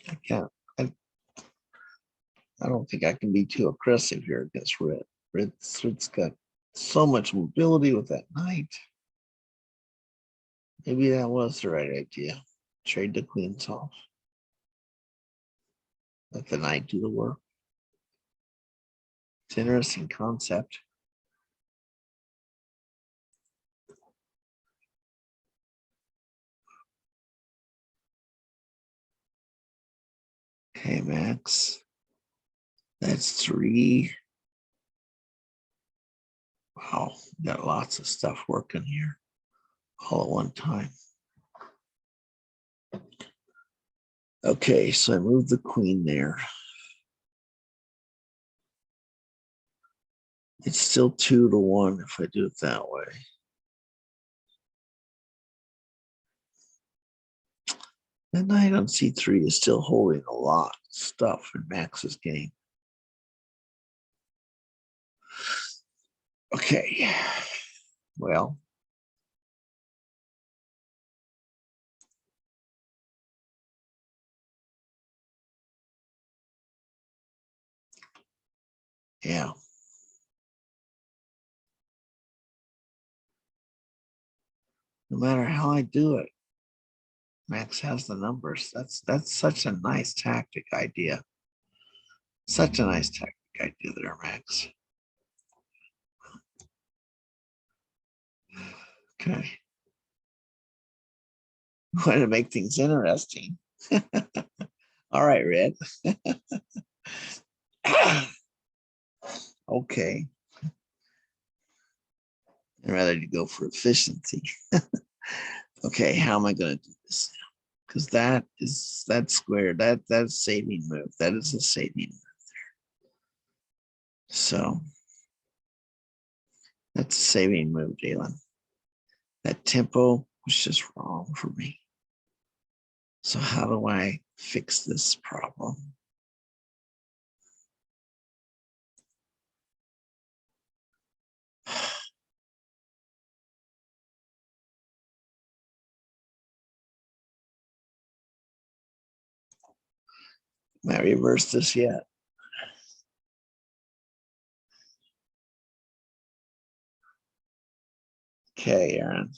I can't. I don't think I can be too aggressive here against red. Red's got so much mobility with that knight. Maybe that was the right idea. Trade the queens off. Let the knight do the work. It's an interesting concept. Okay, Max. That's 3. Wow, got lots of stuff working here all at one time. Okay, so I moved the queen there. It's still 2-1 if I do it that way. The knight on c3 is still holding a lot of stuff in Max's game. Okay, well. Yeah. No matter how I do it, Max has the numbers. That's such a nice tactic idea. Such a nice tactic idea there, Max. Okay. Want to make things interesting. All right, Red. Okay. I'd rather you go for efficiency. Okay, how am I going to do this now? Because that's square. That's a saving move. That is a saving move there. So that's a saving move, Jalen. That tempo was just wrong for me. So how do I fix this problem? Might reverse this yet. Okay, Aaron.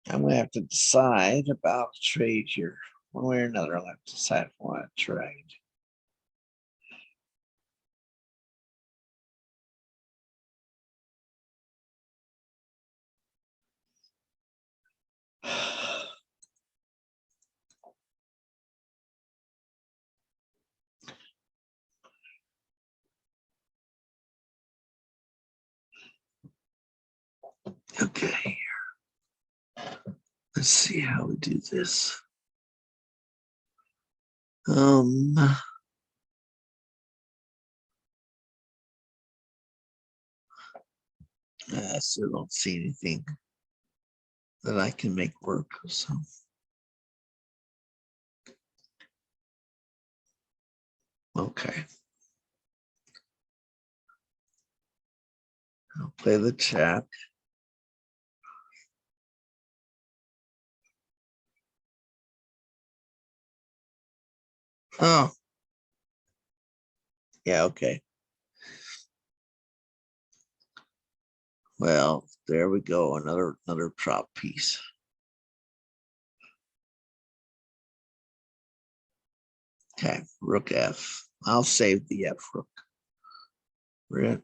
I'm gonna have to decide about a trade here. One way or another, I'll have to decide if I want to trade. Okay. Let's see how we do this. I still don't see anything that I can make work. So, okay. I'll play the chat. Oh, yeah, okay. Well, there we go. Another prop piece. Okay, rook F. I'll save the F rook. Right.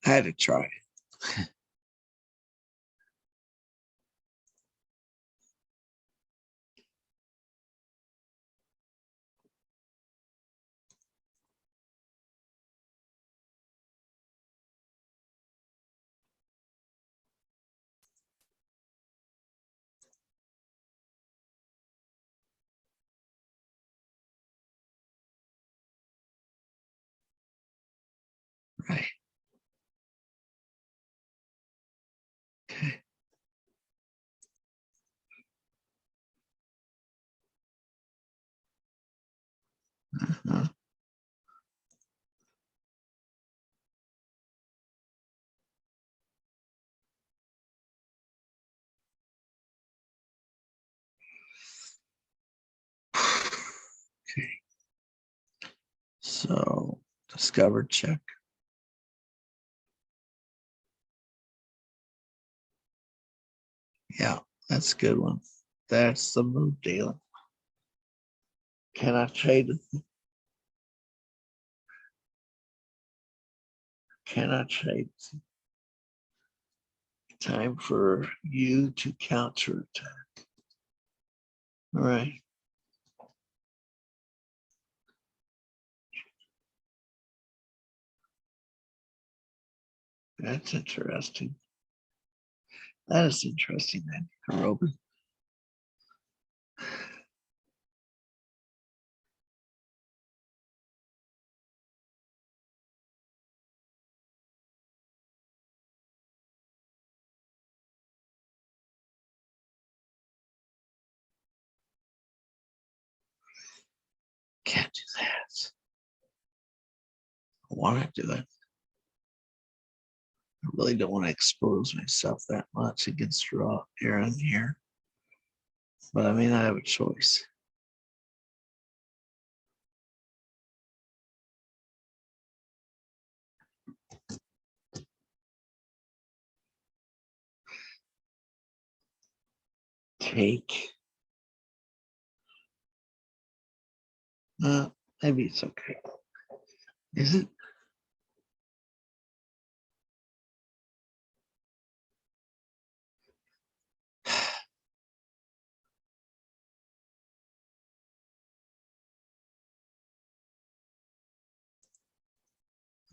I had to try it. Right. Okay. Uh-huh. Okay. So discover check. Yeah, that's a good one. That's the move, Dalen. Can I trade? Can I trade? Time for you to counterattack. All right. That's interesting. That is interesting then, Robin. Can't do that. I want to do it. I really don't want to expose myself that much against Aaron here. But I may not have a choice. Take. Maybe it's okay. Is it?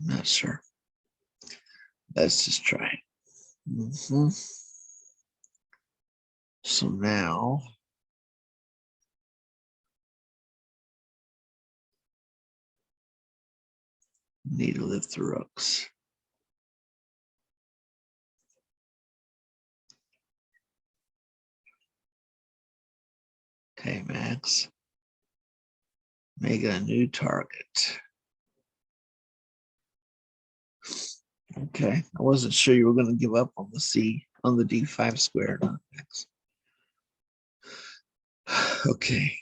I'm not sure. Let's just try it. So now need to lift the rooks. Okay, Max. Make a new target. Okay, I wasn't sure you were going to give up on the D5 square, not Max. Okay.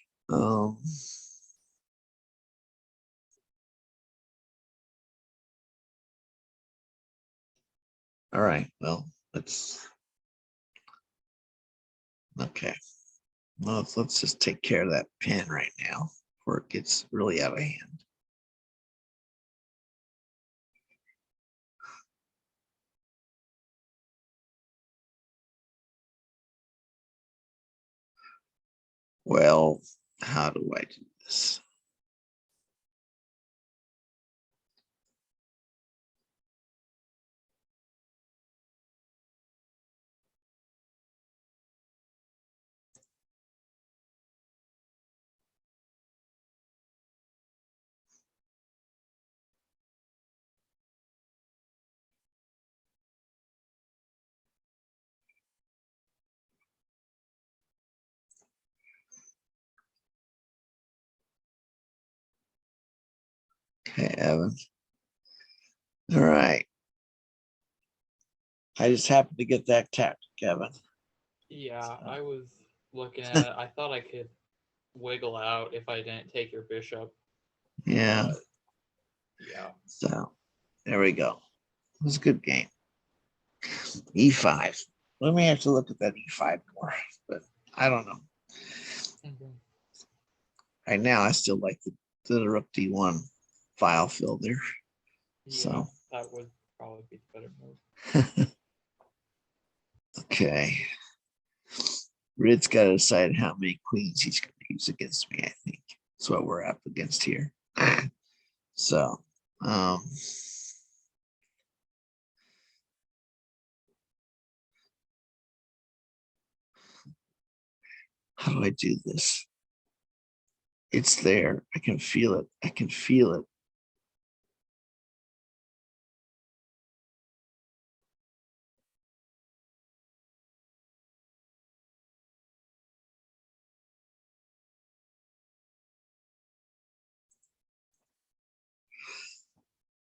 All right. Well, okay. Well, let's just take care of that pin right now before it gets really out of hand. Well, how do I do this? Okay, Evan. All right. I just happened to get that tactic, Evan. Yeah, I was looking at it. I thought I could wiggle out if I didn't take your bishop. Yeah. But yeah. So there we go. It was a good game. E5. Let me have to look at that E5 more, but I don't know. Mhm. Right now, I still like the Rook D1 file fill there. Yeah, So that would probably be the better move. okay. Rid's got to decide how many queens he's going to use against me, I think. That's what we're up against here. So, how do I do this? It's there. I can feel it. I can feel it.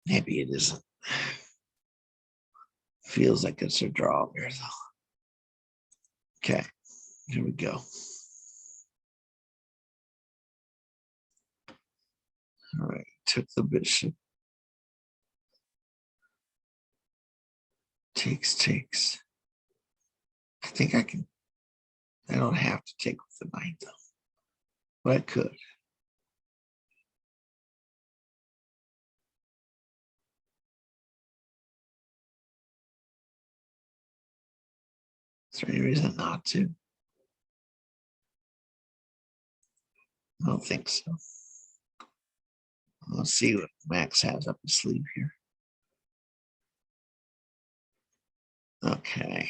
Maybe it isn't. Feels like it's a draw here, though. Okay, here we go. All right, took the bishop. Takes. I think I can. I don't have to take with the knight, though. But I could. Is there any reason not to? I don't think so. Let's see what Max has up his sleeve here. Okay.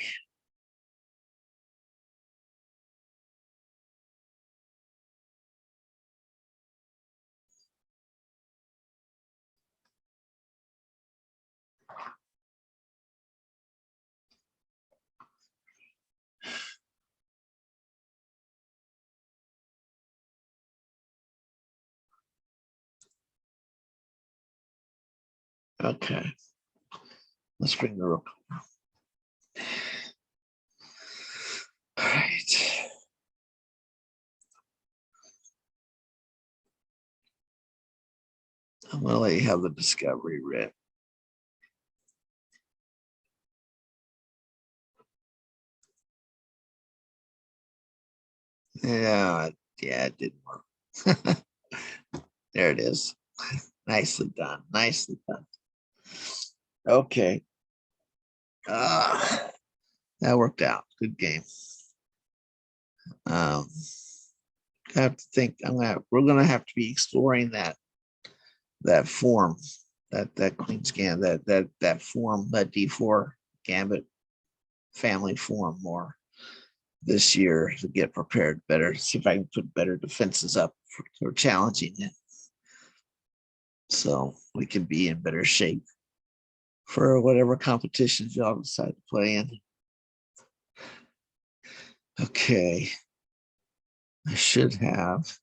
Okay. Let's bring the rook. All right. I'm gonna let you have the discovery read. Yeah, it didn't work. There it is. Nicely done. Nicely done. Okay. That worked out. Good game. I have to think. We're gonna have to be exploring that form, that queen scan, that form, that D4 gambit family form more this year to get prepared better. See if I can put better defenses up for challenging it, so we can be in better shape for whatever competitions y'all decide to play in. Okay, I should have.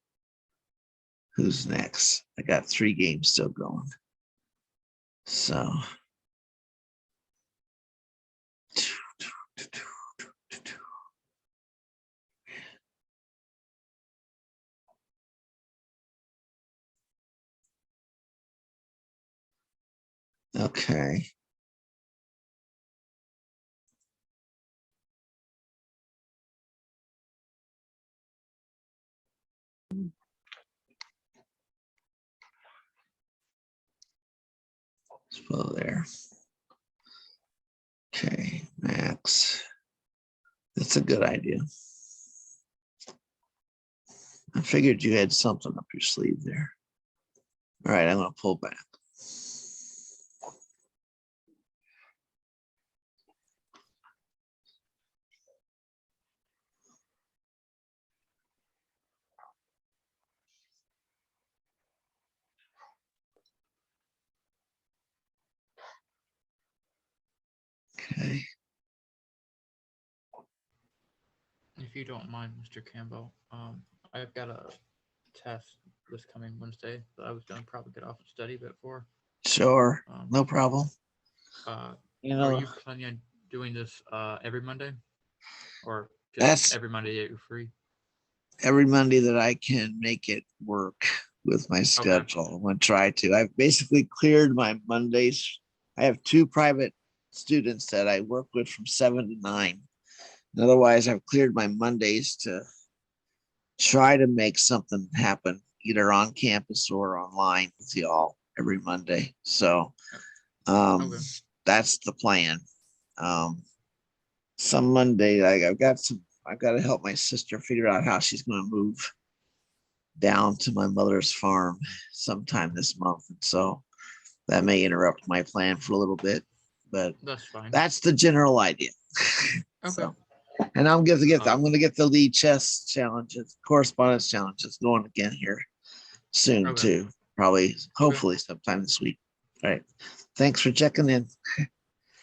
Who's next? I got 3 games still going. So. Okay. Let's put there. Okay, Max. That's a good idea. I figured you had something up your sleeve there. All right, I'm going to pull back. Okay. If you don't mind, Mr. Campbell, I've got a test this coming Wednesday that I was gonna probably get off and study a bit for. Sure. No problem. Are You you planning on doing this every Monday, or just that's every Monday that you're free? every Monday that I can make it work with my schedule. I'm going to try to. I've basically cleared my Mondays. I have 2 private students that I work with from 7 to 9. And otherwise, I've cleared my Mondays to try to make something happen, either on campus or online with y'all every Monday. So Okay. that's the plan. Some Monday, I've got to help my sister figure out how she's going to move down to my mother's farm sometime this month. And so that may interrupt my plan for a little bit, but That's fine. that's the general idea. Okay. So, and I'm going to get the lichess challenges, correspondence challenges going again here soon too. Probably, hopefully sometime this week. All right. Thanks for checking in.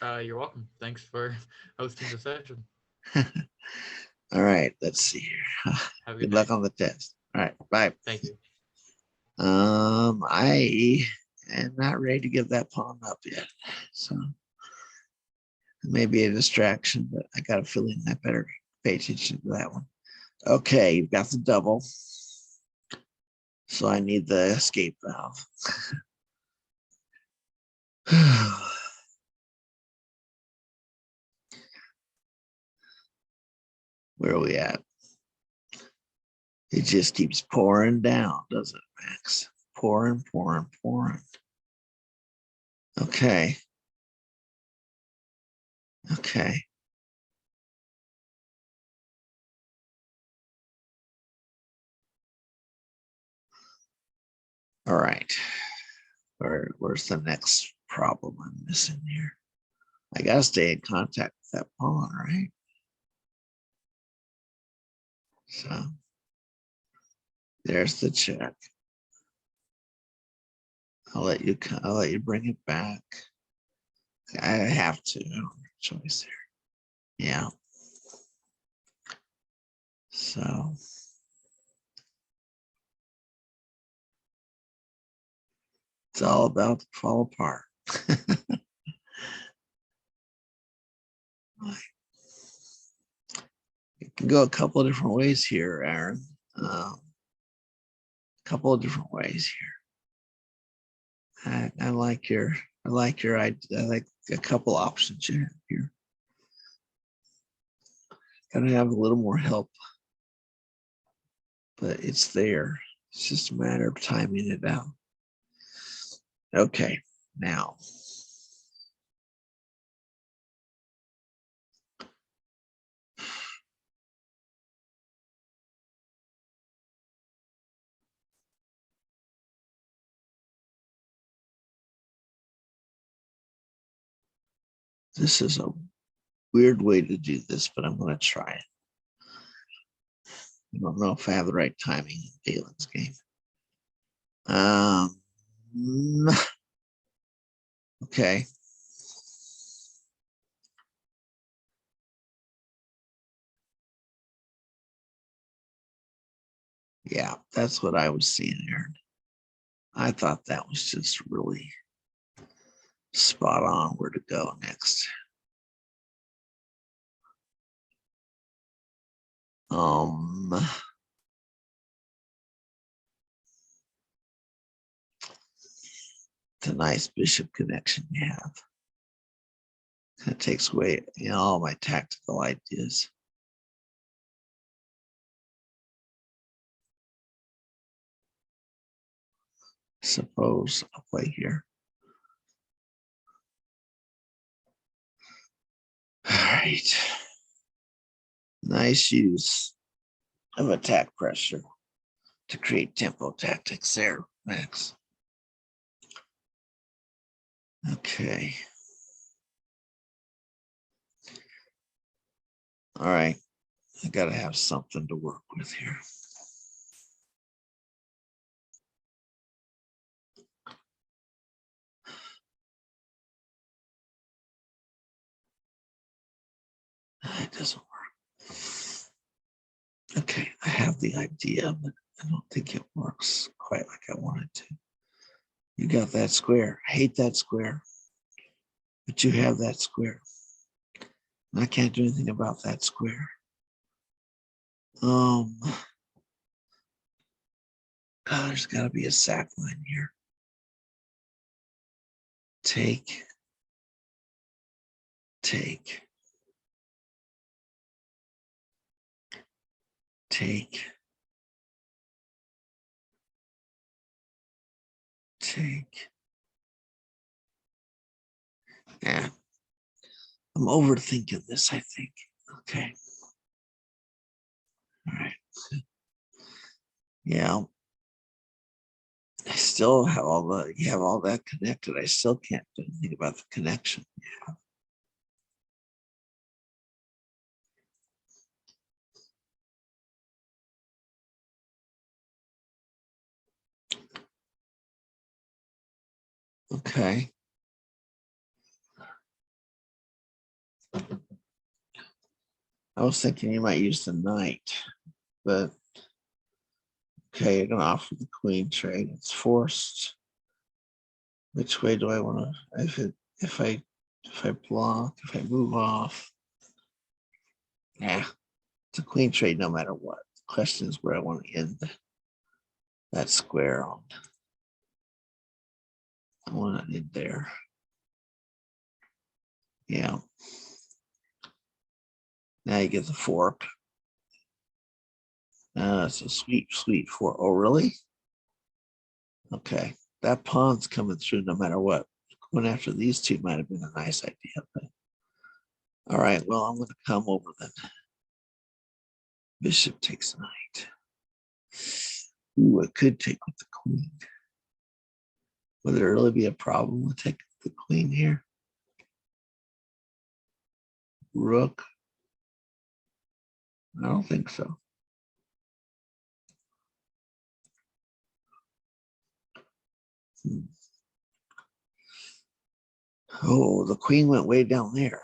You're welcome. Thanks for hosting the session. All right. Let's see here. Have a Good good luck night. on the test. All right. Bye. Thank you. I am not ready to give that pawn up yet. So it may be a distraction, but I got a feeling I better pay attention to that one. Okay, you've got the double. So I need the escape valve. Where are we at? It just keeps pouring down, doesn't it, Max? Pouring, pouring, pouring. Okay. Okay. All right. Where's the next problem I'm missing here? I gotta stay in contact with that pawn, right? So there's the check. I'll let you bring it back. I have to. I don't have a choice here. Yeah. So it's all about to fall apart. It can go a couple of different ways here, Aaron. A couple of different ways here. I like your idea. I like a couple options you have here. Gotta have a little more help, but it's there. It's just a matter of timing it out. Okay, now. This is a weird way to do this, but I'm going to try it. I don't know if I have the right timing in Galen's game. Okay. Yeah, that's what I was seeing, Aaron. I thought that was just really spot on where to go next. It's a nice bishop connection you have. Kind of takes away, all my tactical ideas. Suppose I'll play here. All right. Nice use of attack pressure to create tempo tactics there, Max. Okay. All right. I got to have something to work with here. It doesn't work. Okay, I have the idea, but I don't think it works quite like I want it to. You got that square. I hate that square, but you have that square. And I can't do anything about that square. God, there's got to be a sack line here. Take. Take. Yeah. I'm overthinking this, I think. Okay. All right. Yeah. I still have you have all that connected. I still can't do anything about the connection. Yeah. Okay. I was thinking you might use the knight, but okay, you're gonna offer the queen trade. It's forced. Which way do I want to? If I block, if I move off, yeah, it's a queen trade no matter what. The question is where I want to end that square on. I want to end there. Yeah. Now you get the fork. It's a sweet fork. Oh, really? Okay. That pawn's coming through no matter what. Going after these two might have been a nice idea. But all right, well, I'm going to come over then. Bishop takes knight. Ooh, I could take with the queen. Would there really be a problem with taking the queen here? Rook. I don't think so. Oh, the queen went way down there.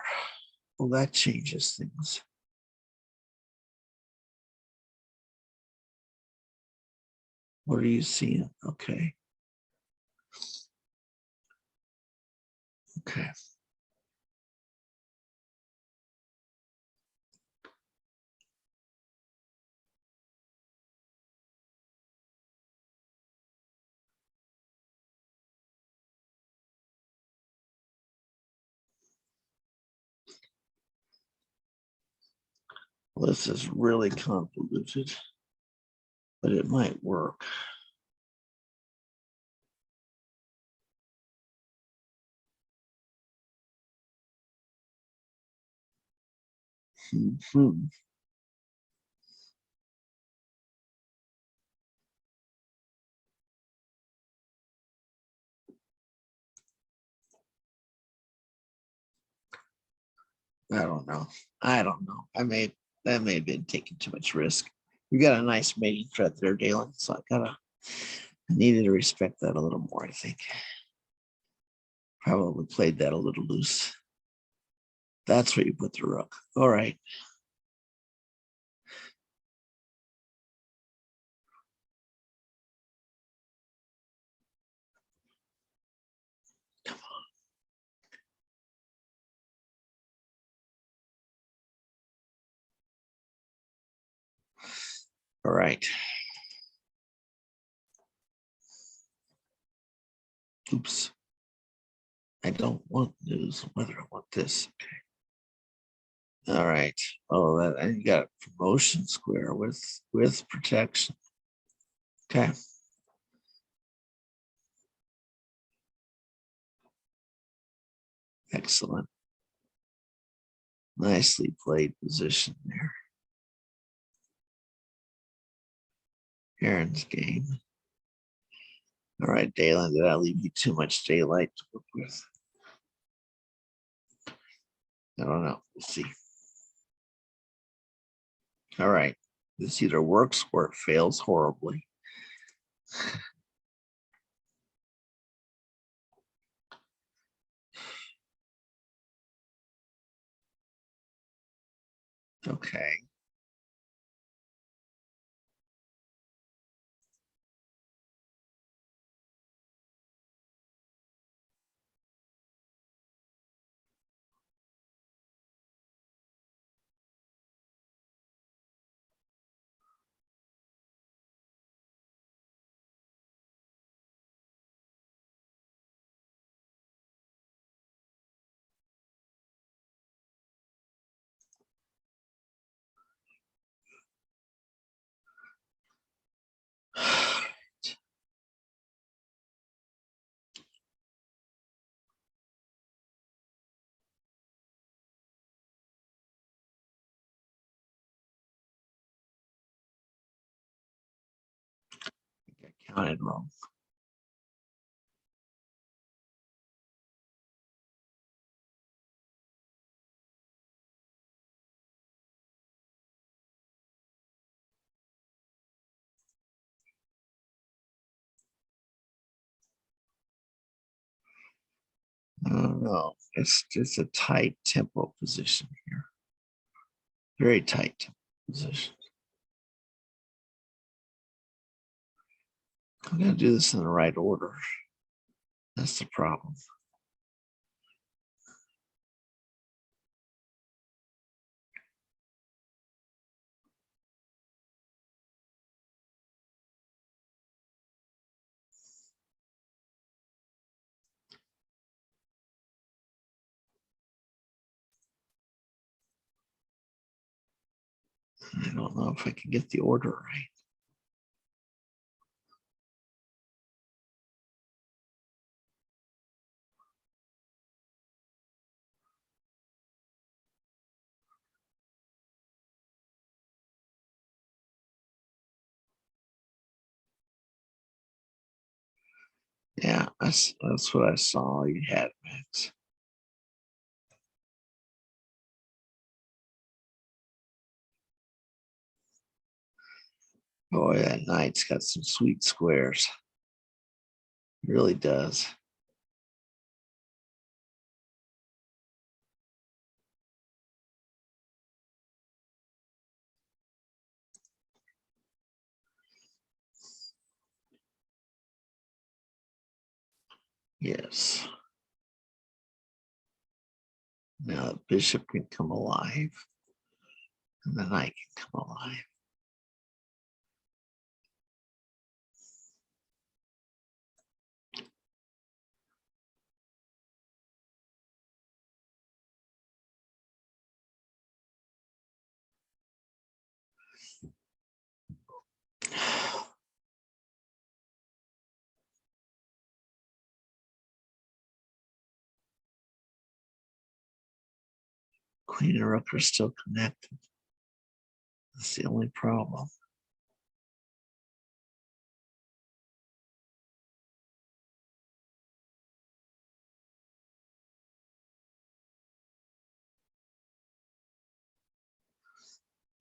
Well, that changes things. What are you seeing? Okay. Okay. Well, this is really convoluted, but it might work. Hmm. I don't know. I don't know. That may have been taking too much risk. You got a nice mating threat there, Dalen. So I needed to respect that a little more, I think. Probably played that a little loose. That's where you put the rook. All right. All right. Oops. I don't want news, whether I want this. Okay. All right. Oh, that and you got a promotion square with protection. Okay. Excellent. Nicely played position there. Aaron's game. All right, Dalen, did I leave you too much daylight to work with? I don't know. We'll see. All right. This either works or it fails horribly. Okay. I counted wrong. I don't know. It's just a tight tempo position here. Very tight tempo position. I'm going to do this in the right order. That's the problem. I don't know if I can get the order right. Yeah, That's what I saw you had, Max. Boy, that knight's got some sweet squares. It really does. Yes. Now the bishop can come alive, and the knight can come alive. Queen and rook are still connected. That's the only problem.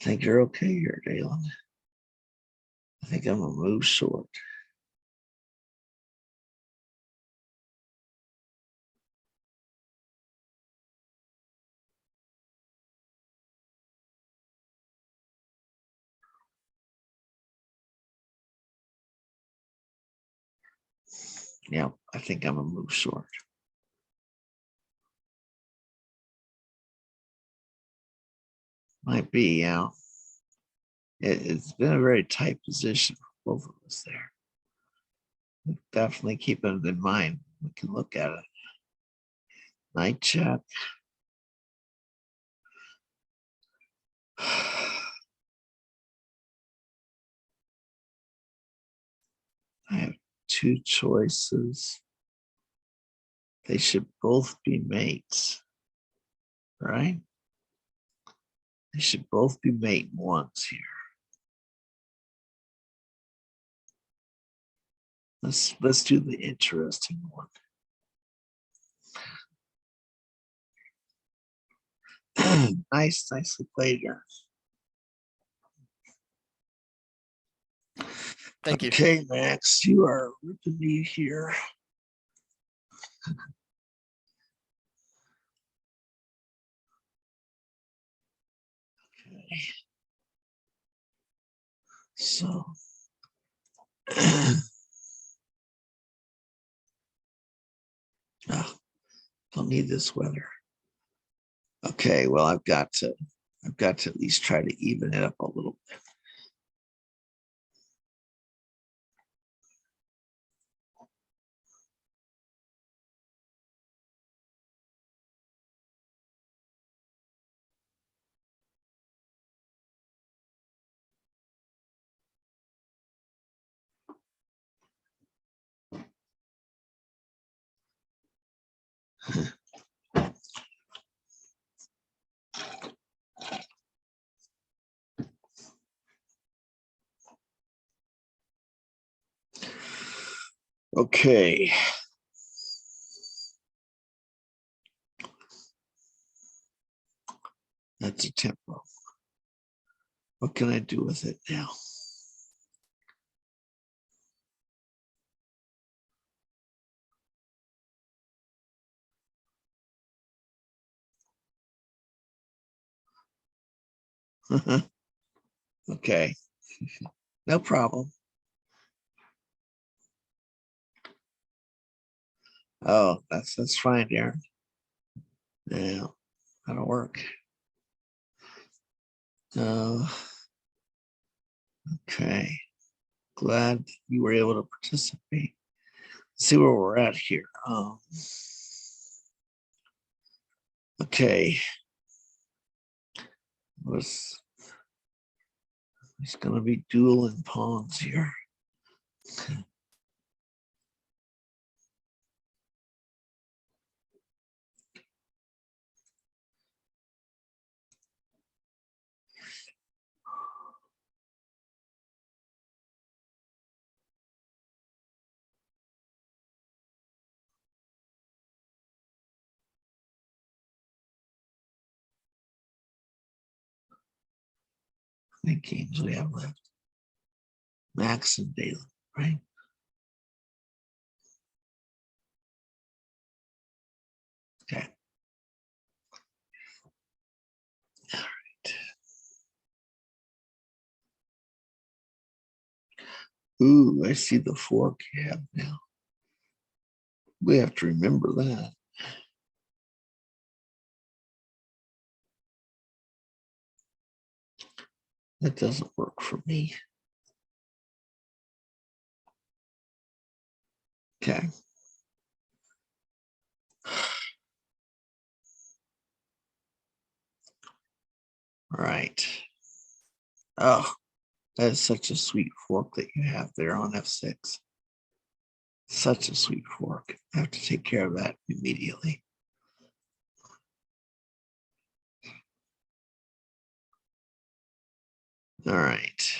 I think you're okay here, Dalen. I think I'm gonna move short. Yeah, I think I'm gonna move short. Might be, yeah. It's been a very tight position for both of us there. Definitely keep it in mind. We can look at it. Knight check. I have two choices. They should both be mates, right? They should both be mate once here. Let's do the interesting one. Nicely played here. Thank you. Okay, Max, you are ripping me here. Okay. So don't need this weather. Okay, well, I've got to at least try to even it up a little bit. Okay. That's a tempo. What can I do with it now? Okay, no problem. Oh, that's fine, Darren. Yeah, that'll work. Okay, glad you were able to participate. Let's see where we're at here. Okay, it's gonna be dueling pawns here. many games we have left? Max and Dalen, right? Okay. All right. Ooh, I see the 4 cab now. We have to remember that. That doesn't work for me. Okay. All right. Oh, that is such a sweet fork that you have there on F6. Such a sweet fork. I have to take care of that immediately. All right.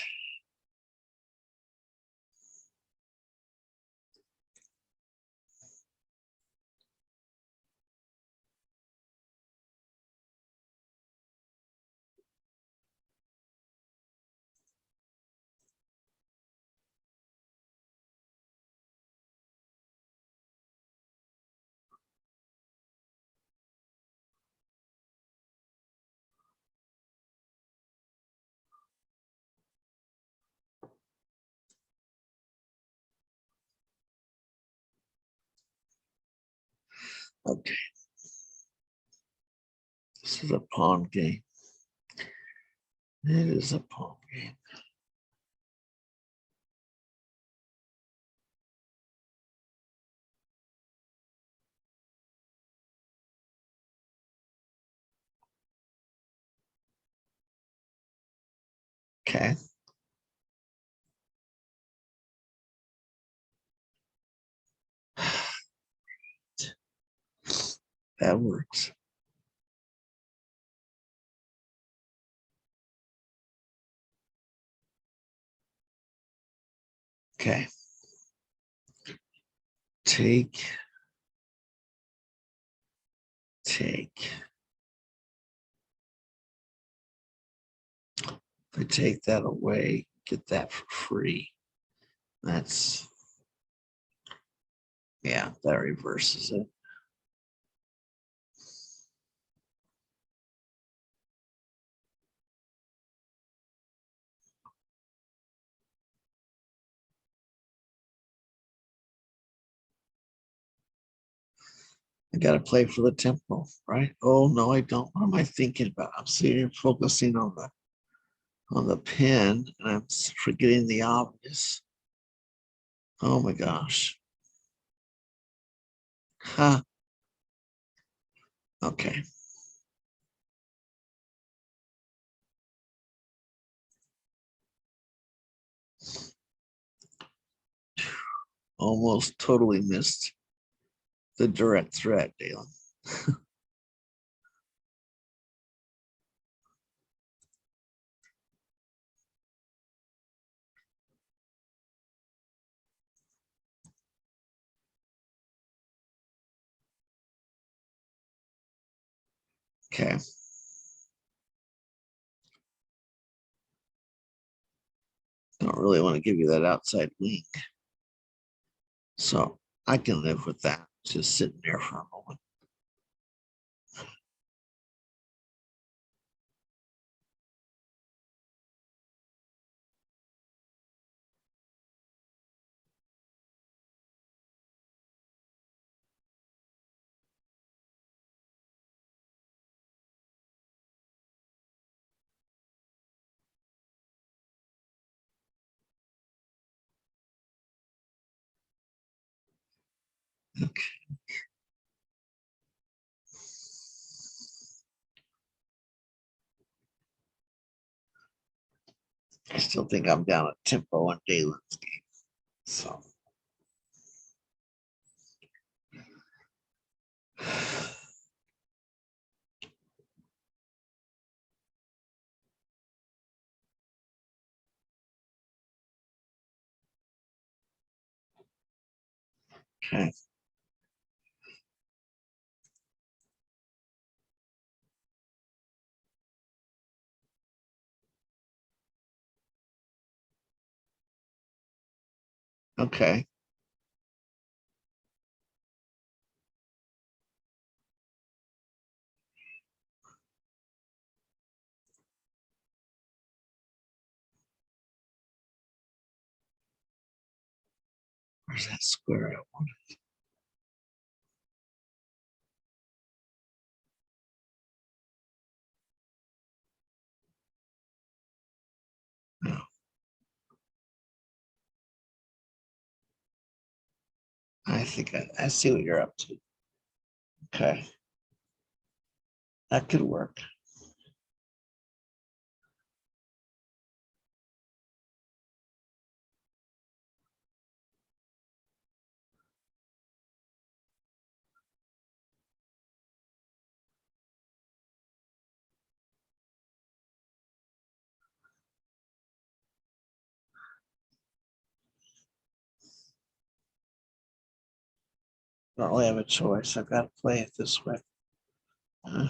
Okay. This is a pawn game. It is a pawn game. Okay. That works. Okay. Take. If I take that away, get that for free. That's, yeah, that reverses it. I got to play for the tempo, right? Oh no, I don't. What am I thinking about? I'm sitting here focusing on the pin, and I'm forgetting the obvious. Oh my gosh. Huh. Okay. Almost totally missed the direct threat, Dalen. Okay. Don't really want to give you that outside wing. So I can live with that. Just sitting there for a moment. Okay. I still think I'm down at tempo on Dalen's game. So. Okay. Okay. Where's that square I wanted? No. I think I see what you're up to. Okay. That could work. I don't really have a choice. I've got to play it this way. Oh.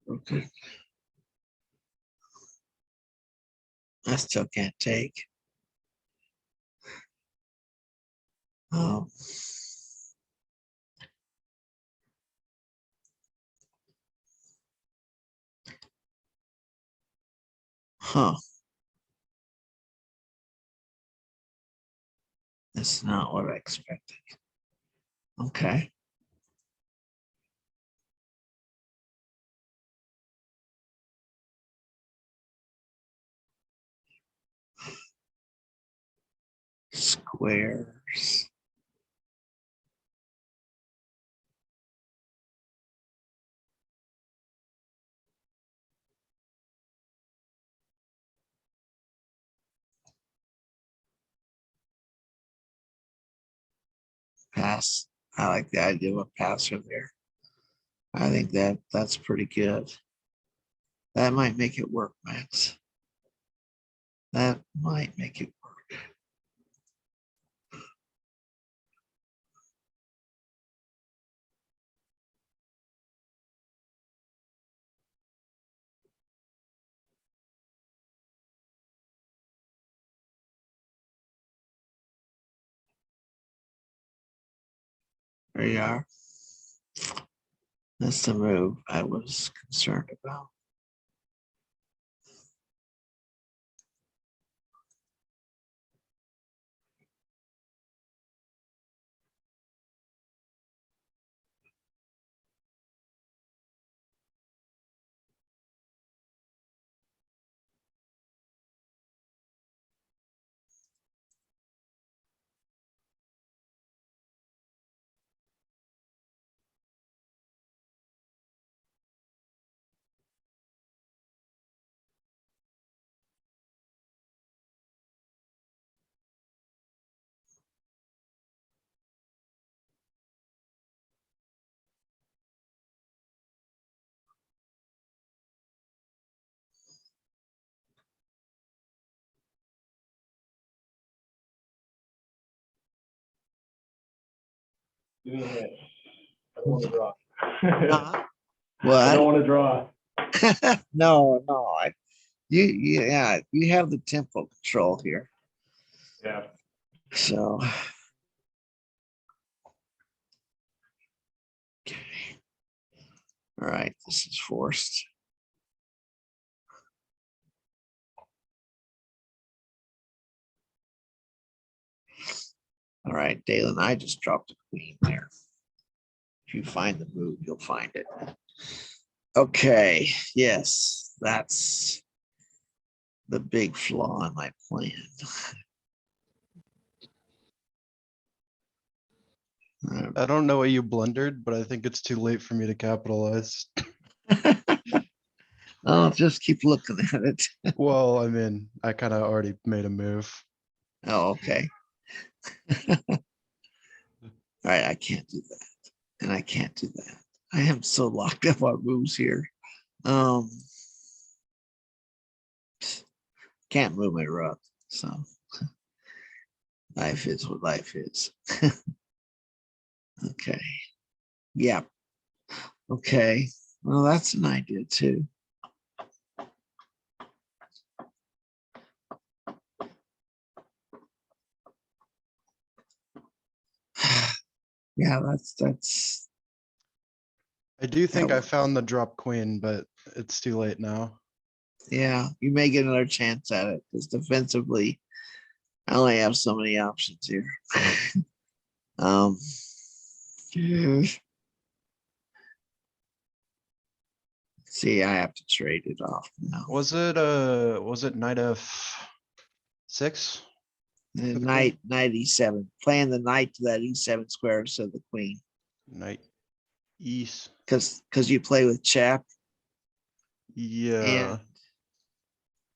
Okay. I still can't take. Oh. Huh. That's not what I expected. Okay. Squares. Pass. I like the idea of a passer there. I think that's pretty good. That might make it work, Max. That might make it work. There you are. That's the move I was concerned about. Give me a hint. I don't want to draw. Uh, I don't what? want to draw. No. Yeah, you have the tempo control here. Yeah. So, okay. All right, this is forced. All right, Dalen, I just dropped a queen there. If you find the move, you'll find it. Okay, yes, that's the big flaw in my plan. I don't know what you blundered, but I think it's too late for me to capitalize. I'll just keep looking at it. Well, I mean, I kind of already made a move. Oh, okay. All right, I can't do that. And I can't do that. I am so locked up on moves here. Can't move my rook. So life is what life is. Okay. Yeah. Okay. Well, that's an idea too. Yeah, that's I do think I works. found the drop queen, but it's too late now. Yeah, you may get another chance at it because defensively, I only have so many options here. um see, I have to trade it off now. Was it knight f6? And for the knight 97, playing the knight to that e7 square instead of the queen. Knight east. Because you play with chap. Yeah.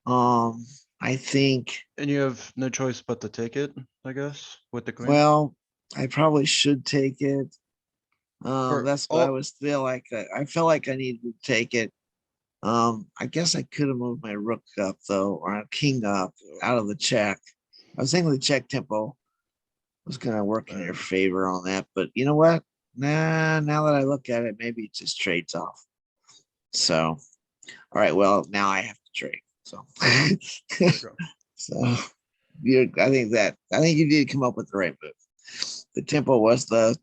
And I think, And you have no choice but to take it, I guess, with the queen. well, I probably should take it. Or- That's what I oh. was feel like. I felt like I needed to take it. I guess I could have moved my rook up though, or a king up out of the check. I was thinking the check tempo was gonna work in your favor on that, but you know what? Nah, now that I look at it, maybe it just trades off. So, all right, well, now I have to trade. So, so I think you did come up with the right move. The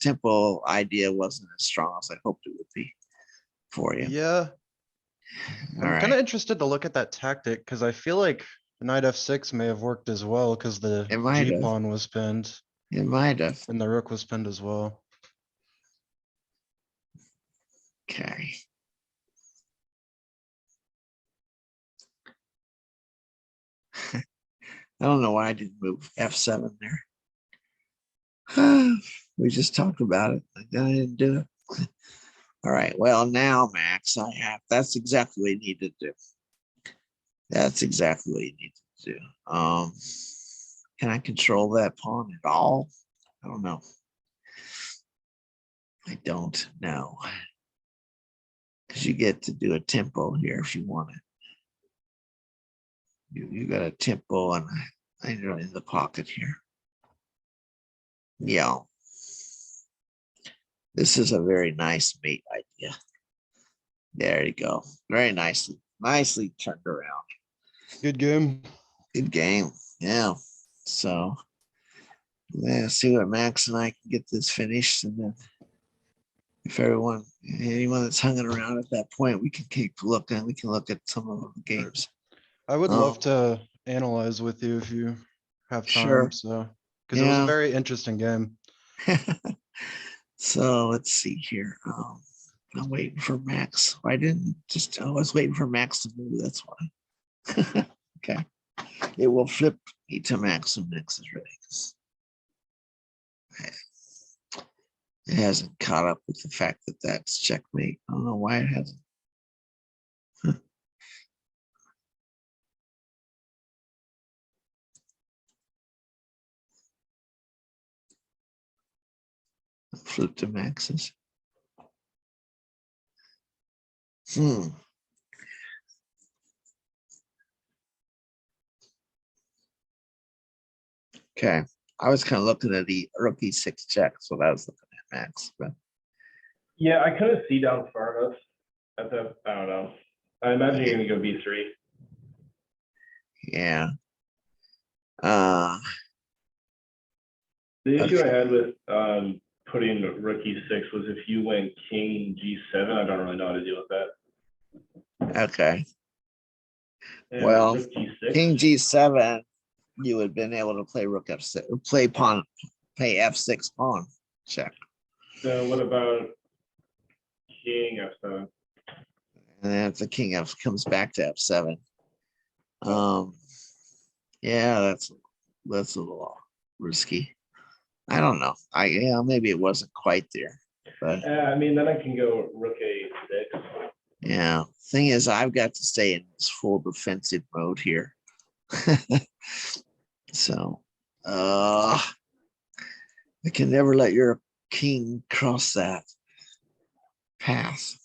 tempo idea wasn't as strong as I hoped it would be for you. Yeah, All I'm right. kind of interested to look at that tactic because I feel like knight f6 may have worked as well because the It might G have. pawn was pinned It might have. and the rook was pinned as well. Okay. I don't know why I didn't move F7 there. We just talked about it. I didn't do it. All right. Well, now, Max, that's exactly what you need to do. That's exactly what you need to do. Can I control that pawn at all? I don't know. I don't know. Because you get to do a tempo here if you want it. You got a tempo and in the pocket here. Yeah. This is a very nice mate idea. There you go. Very nicely turned around. Good game. Good game. Yeah. So let's see what Max and I can get this finished. And then if anyone that's hanging around at that point, we can keep looking. We can look at some of the games. I would love to analyze with you if you have Sure. time. So, because it was a Yeah. very interesting game. So let's see here. I'm waiting for Max. I was waiting for Max to move. That's why. Okay. It will flip me to Max when Max is ready. It hasn't caught up with the fact that that's checkmate. I don't know why it hasn't. Flip to Max's. Okay. I was kind of looking at the rookie 6 check, so that was looking at Max. But Yeah, I couldn't see down far enough. I don't know. I imagine you're gonna go B3. yeah. The issue I Okay. had with putting rook E6 was if you went king G7, I don't really know how to deal with that. Okay. And Well, rook G6. King G7, you would have been able to play rook F6, play F6 pawn check. So what about king F7? And then if the king F comes back to F7. Yeah, that's a little risky. I don't know. Yeah, maybe it wasn't quite there, but I mean, then I can go rook A6. yeah. Thing is, I've got to stay in this full defensive mode here. So, I can never let your king cross that path.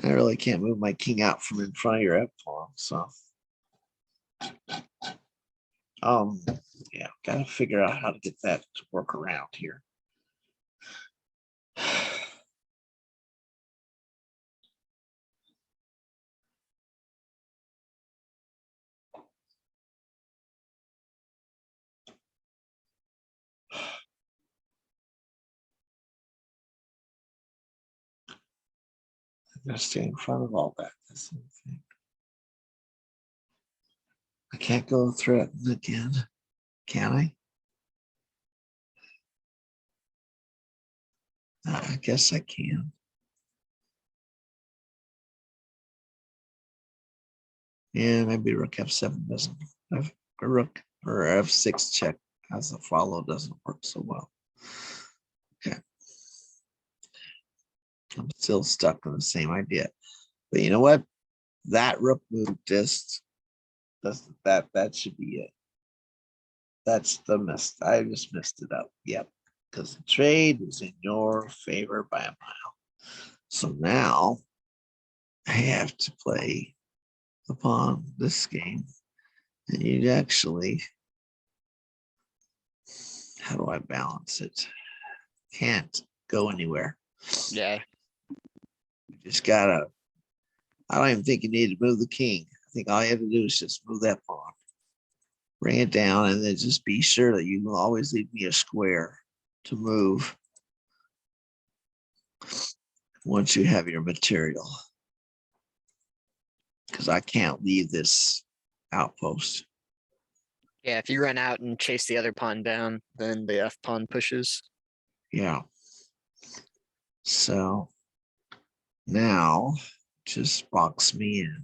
I really can't move my king out from in front of your F pawn. So, yeah, gotta figure out how to get that to work around here. I'm gonna stay in front of all that. That's the thing. I can't go threaten again, can I? I guess I can. Yeah, maybe rook F7 doesn't have a rook or F6 check as a follow doesn't work so well. Okay. I'm still stuck on the same idea. But you know what? That rook move just doesn't that should be it. That's the miss. I just messed it up. Yep. Because the trade is in your favor by a mile. So now I have to play the pawn this game. And you'd actually, how do I balance it? Can't go anywhere. Yeah. You just gotta, I don't even think you need to move the king. I think all you have to do is just move that pawn. Bring it down and then just be sure that you will always leave me a square to move once you have your material. Because I can't leave this outpost. Yeah, if you run out and chase the other pawn down, then the F pawn pushes. Yeah. So now just box me in.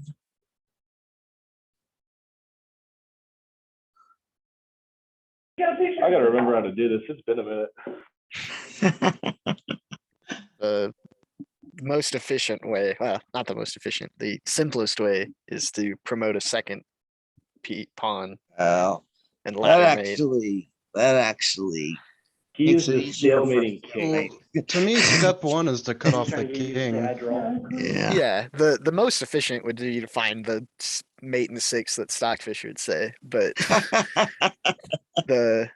I gotta remember how to do this. It's been a minute. The most efficient way, well, not the most efficient, the simplest way is to promote a second pawn Well, and that ladder mate. actually He makes it uses easier for stalemating me. king. Well, to me, step one is to cut off the king. Yeah. Yeah, the most efficient would be to find the mate in 6 that Stockfish would say, but the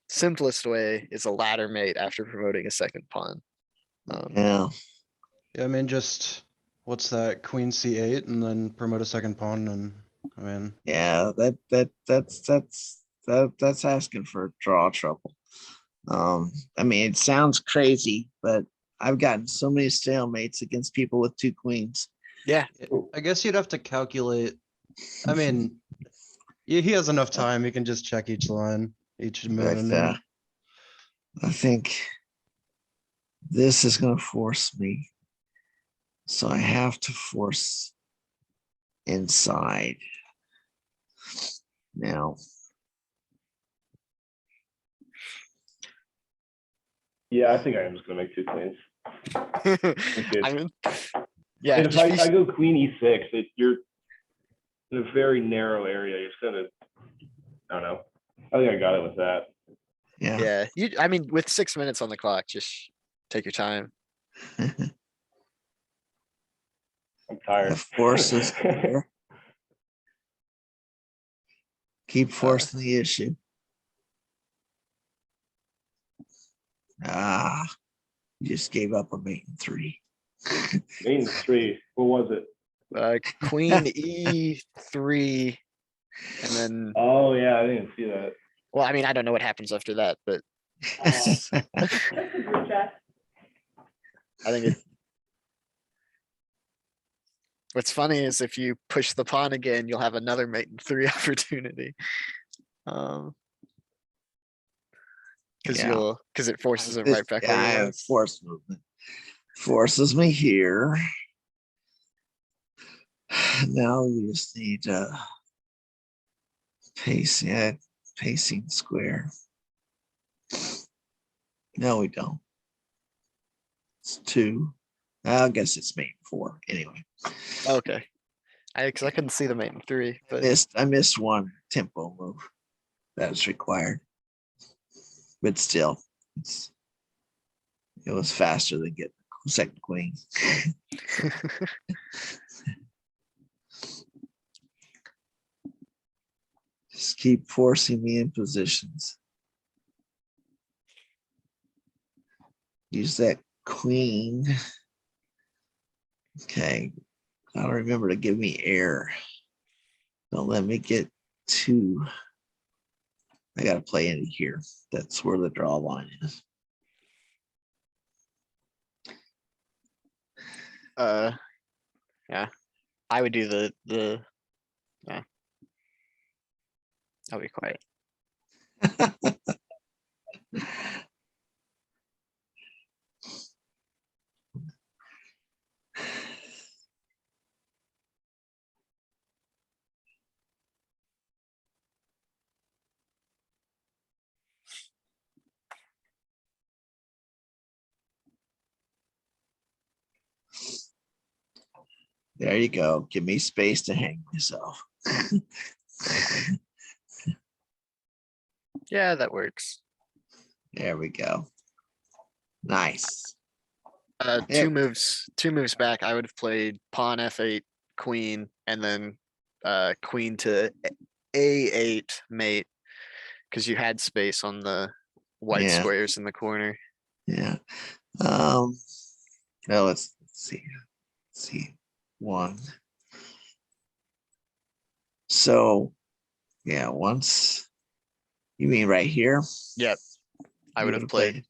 simplest way is a ladder mate after promoting a second pawn. Yeah. Yeah, I mean, just, what's that, queen c8 and then promote a second pawn and, I mean, Yeah, that's asking for draw trouble. I mean, it sounds crazy, but I've gotten so many stalemates against people with 2 queens. Yeah, I guess you'd have to calculate. I mean, he has enough time. He can just check each line, each move. But And I think this is going to force me. So I have to force inside. Now, Yeah, I think I am just gonna make 2 queens. Good. I mean, yeah, And if just be I go queen e6, you're in a very narrow area. You're just gonna, I don't know. I think I got it with that. yeah. yeah, I mean, with 6 minutes on the clock, just take your time. I'm tired. The force is there. Keep forcing the issue. You just gave up a mate in 3. Queen 3. What was it? Queen E3, and then, Oh yeah, I didn't see that. well, I mean, I don't know what happens after that, but I think what's funny is if you push the pawn again, you'll have another mate in 3 opportunity. Cause Yeah. cause it forces it This- right back yeah, where I you have was. force movement. Forces me here. Now we just need pace, yeah, pacing square. No, we don't. It's 2. I guess it's mate 4. Anyway, Okay. Cause I couldn't see the mate in 3, but I missed one tempo move that was required. But still, it was faster than getting the second queen. Just keep forcing me in positions. Use that queen. Okay. Gotta remember to give me air. Don't let me get too. I gotta play into here. That's where the draw line is. yeah. I would do the yeah. I'll be quiet. There you go. Give me space to hang myself. Yeah, that works. There we go. Nice. Two moves back, I would have played pawn f8, queen, and then queen to a8 mate, because you had space on the white Yeah. squares in the corner. Yeah. Well, let's see. Let's see. 1. So, yeah, once you mean right here? Yep. I You would have would've played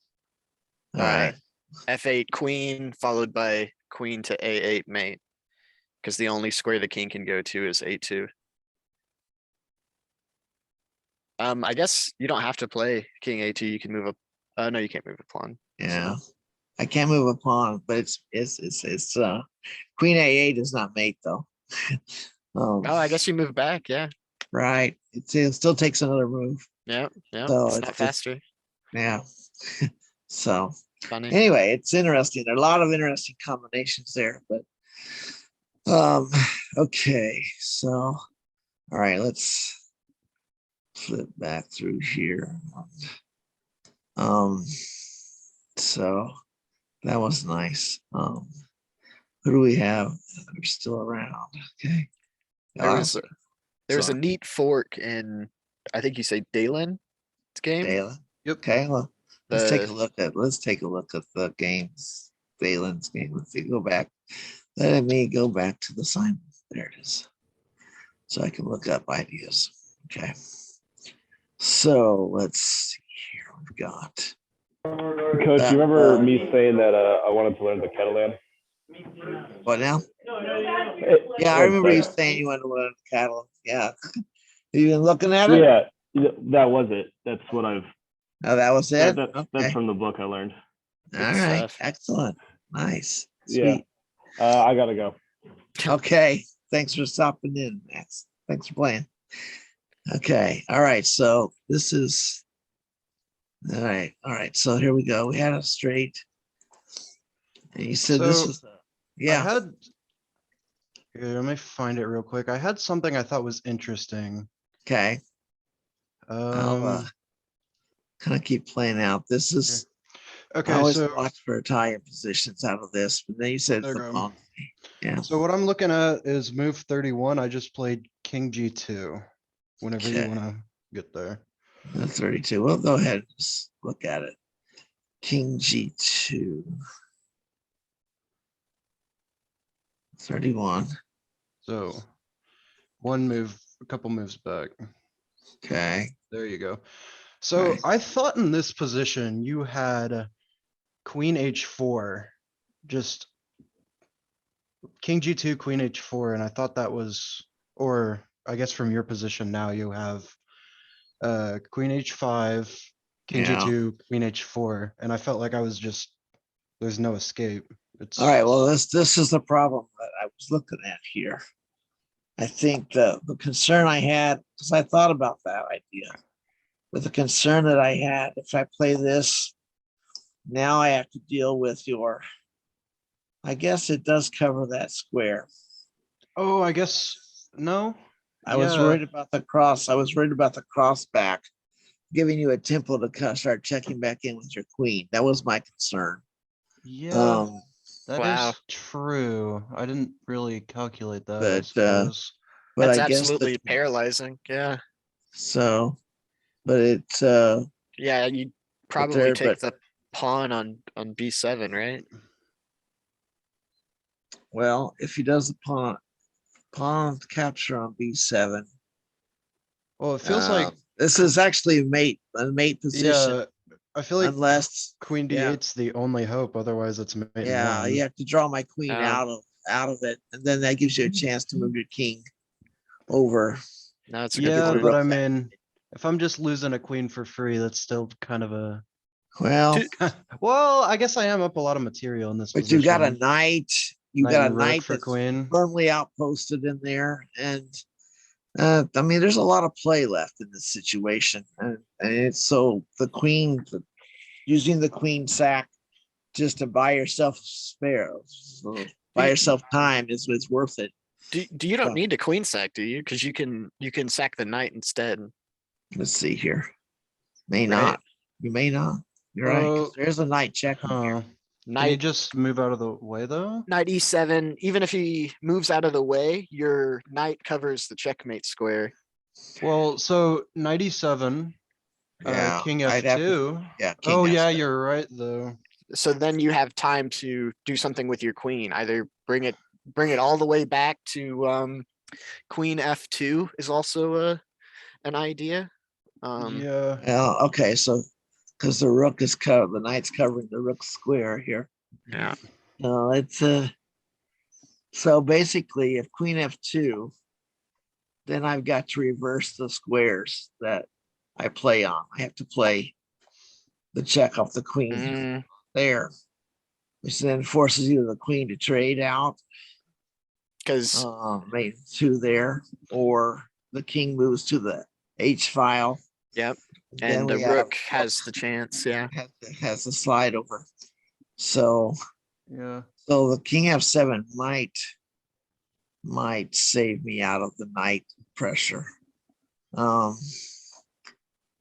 All right. f8 queen followed by queen to a8 mate, because the only square the king can go to is a2. I guess you don't have to play king a2. You can move up. No, you can't move a pawn. Yeah. I can't move a pawn, but it's queen a8 does not mate though. Oh, I guess you move back. Yeah. Right. It still takes another move. Yeah. Yeah. So It's it's not just- faster. Yeah. So Funny. anyway, it's interesting. There are a lot of interesting combinations there, but okay. So all right, let's flip back through here. So that was nice. Who do we have that are still around? Okay. There was a Sorry. neat fork in, I think you say Dalen's game. Dalen. Yep. Okay, well, let's take a The- look at the games. Dalen's game. Let's see, go back. Let me go back to the Simon. There it is. So I can look up ideas. Okay. So let's see here. We've got Coach, you remember me saying that I wanted to learn the Catalan? what now? Hey, Yeah, I one remember you sec. saying you wanted to learn cattle. Yeah. You been looking at it? Yeah, that was it. That's what I've. Oh, that was it? That's Okay. from the book I learned. All Good right. stuff. Excellent. Nice. Yeah. Sweet. I gotta go. Okay. Thanks for stopping in, Max. Thanks for playing. Okay. All right. So this is all right. All right. So here we go. We had a straight. And you said this So, was I yeah. had. Here, let me find it real quick. I had something I thought was interesting. Okay. I'll Um, kind of keep playing out. This is I okay, always so, watch for Italian positions out of this, but then you said it's There the you go. pawn. Yeah. so what I'm looking at is move 31. I just played king G2. Whenever you Okay. wanna get there. 32. Well, go ahead. Just look at it. King G2. 31. So, one move, a couple moves back. Okay. There you go. So Alright. I thought in this position you had queen h4, just king g2, queen h4, and I thought that was, or I guess from your position now you have queen h5, king Yeah. G2, queen H4, and I felt like I was just, there's no escape. It's All right, well, this is the problem that I was looking at here. I think the concern I had, because I thought about that idea, but the concern that I had, if I play this, now I have to deal with your, I guess it does cover that square. Oh, I guess, no? I was Yeah. worried about the cross. I was worried about the cross back, giving you a tempo to start checking back in with your queen. That was my concern. Yeah, Um, that Wow. is true. I didn't really calculate that, I But, suppose. but That's I guess absolutely that, paralyzing. Yeah. so, but it's, Yeah, you but probably there, take but the pawn on B7, right? well, if he does the pawn capture on B7, Well, it feels like, this is actually a mate position, yeah, I feel like unless, queen yeah. D8's the only hope, otherwise it's mate in yeah, one. you have to draw my queen Um, out of it, and then that gives you a chance to move your king over. No, it's a good Yeah, point. but I mean, if I'm just losing a queen for free, that's still kind of a, Well, Two- well, I guess I am up a lot of material in this but you got a position. knight, you Knight got a and rook knight for that's queen. firmly outposted in there, and I mean, there's a lot of play left in this situation, and it's so the queen, using the queen sack just to buy yourself spare, so buy yourself time is worth it. You don't So, need a queen sack, do you? Because you can sack the knight instead. let's see here. May Right. not. You may not. You're right. 'Cause Oh, there's a knight check in here. Huh. Can you Knight just move out of the way though? knight E7. Even if he moves out of the way, your knight covers the checkmate square. Well, so knight E7, Yeah, king I'd have to. F2. Yeah, king Oh yeah, F7. you're right though. So then you have time to do something with your queen. Either bring it all the way back to queen F2 is also an idea. Yeah, Well, okay, so because the rook is covered, the knight's covering the rook square here. Yeah. No, it's so basically if queen F2, then I've got to reverse the squares that I play on. I have to play the check off the queen Mm, there, which then forces either the queen to trade out, because mate to there, or the king moves to the H file. yep. Then And the we have rook has the chance. Yeah. has the slide over. So yeah. the king F7 might save me out of the knight pressure.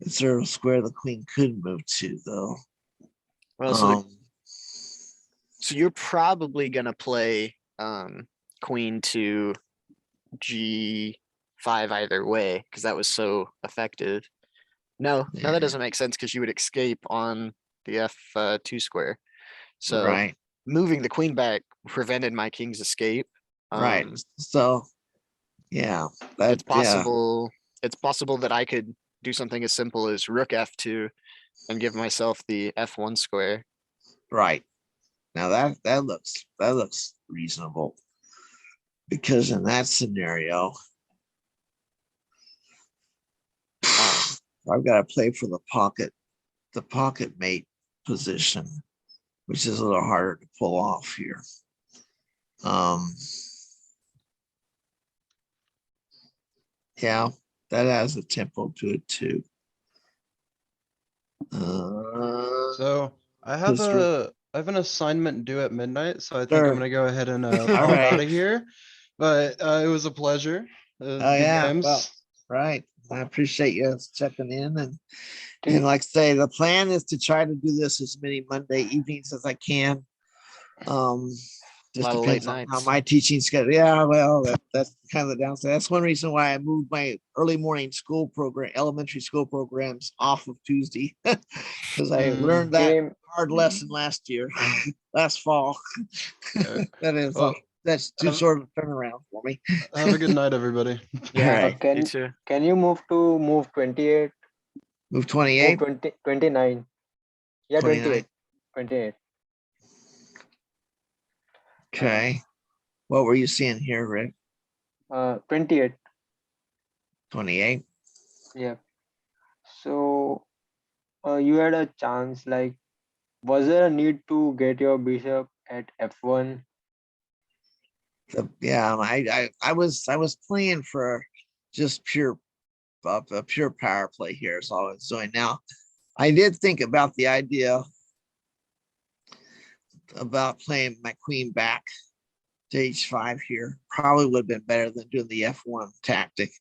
Is there a square the queen could move to though? Well, so you're probably gonna play queen to G5 either way, because that was so effective. No, that doesn't make sense because you would escape on the F2 square. So right, moving the queen back prevented my king's escape. right. So yeah, that It's possible. It's possible that I could do something as simple as rook F2 and give myself the F1 square. right. Now that looks reasonable, because in that scenario, I've got to play for the pocket mate position, which is a little harder to pull off here. Yeah, that has a tempo to it too. So I have an assignment due at midnight, so I think I'm Sure. gonna go ahead and All pop right. out of here. But it was a pleasure. Oh Good yeah, games. well, right. I appreciate you checking in, and like I say, the plan is to try to do this as many Monday evenings as I can. Just Lot of late depends on how nights. my teaching schedule. Yeah, well, that's kind of the downside. That's one reason why I moved my early morning school program, elementary school programs off of Tuesday, because I learned that Game. hard lesson last year, last fall. Yeah. That is, Well, that's too have- short of a turnaround for me. Have a good night, everybody. Yeah, All right, you too. Can you move 28? move Move 28, 29. Yeah, 29. 28. Okay. What were you seeing here, Rick? 28. 28. Yeah. So You had a chance, like, was there a need to get your bishop at f1? Yeah, I was playing for just pure a pure power play here is all I was doing. Now, I did think about the idea about playing my queen back to h5 here. Probably would have been better than doing the f1 tactic,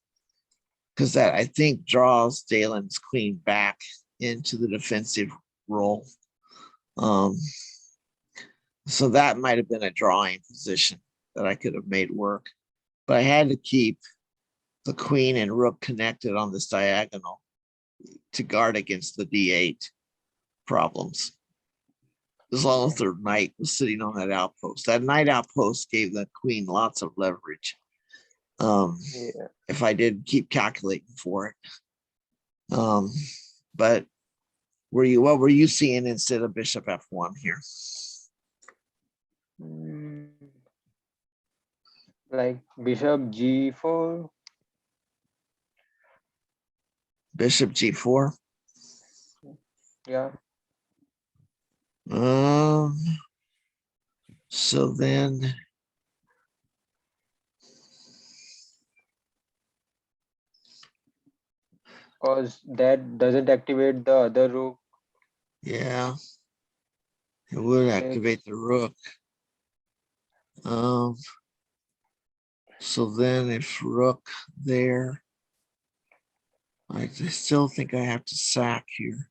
because that I think draws Dalen's queen back into the defensive role. So that might have been a drawing position that I could have made work, but I had to keep the queen and rook connected on this diagonal to guard against the d8 problems. As long as their knight was sitting on that outpost. That knight outpost gave the queen lots of leverage. Yeah. If I did keep calculating for it. But what were you seeing instead of bishop f1 here? Mm, like bishop g4. Bishop g4. Yeah. So then Because that doesn't activate the other rook. yeah, it would Six. activate the rook. So then if rook there, I still think I have to sack here.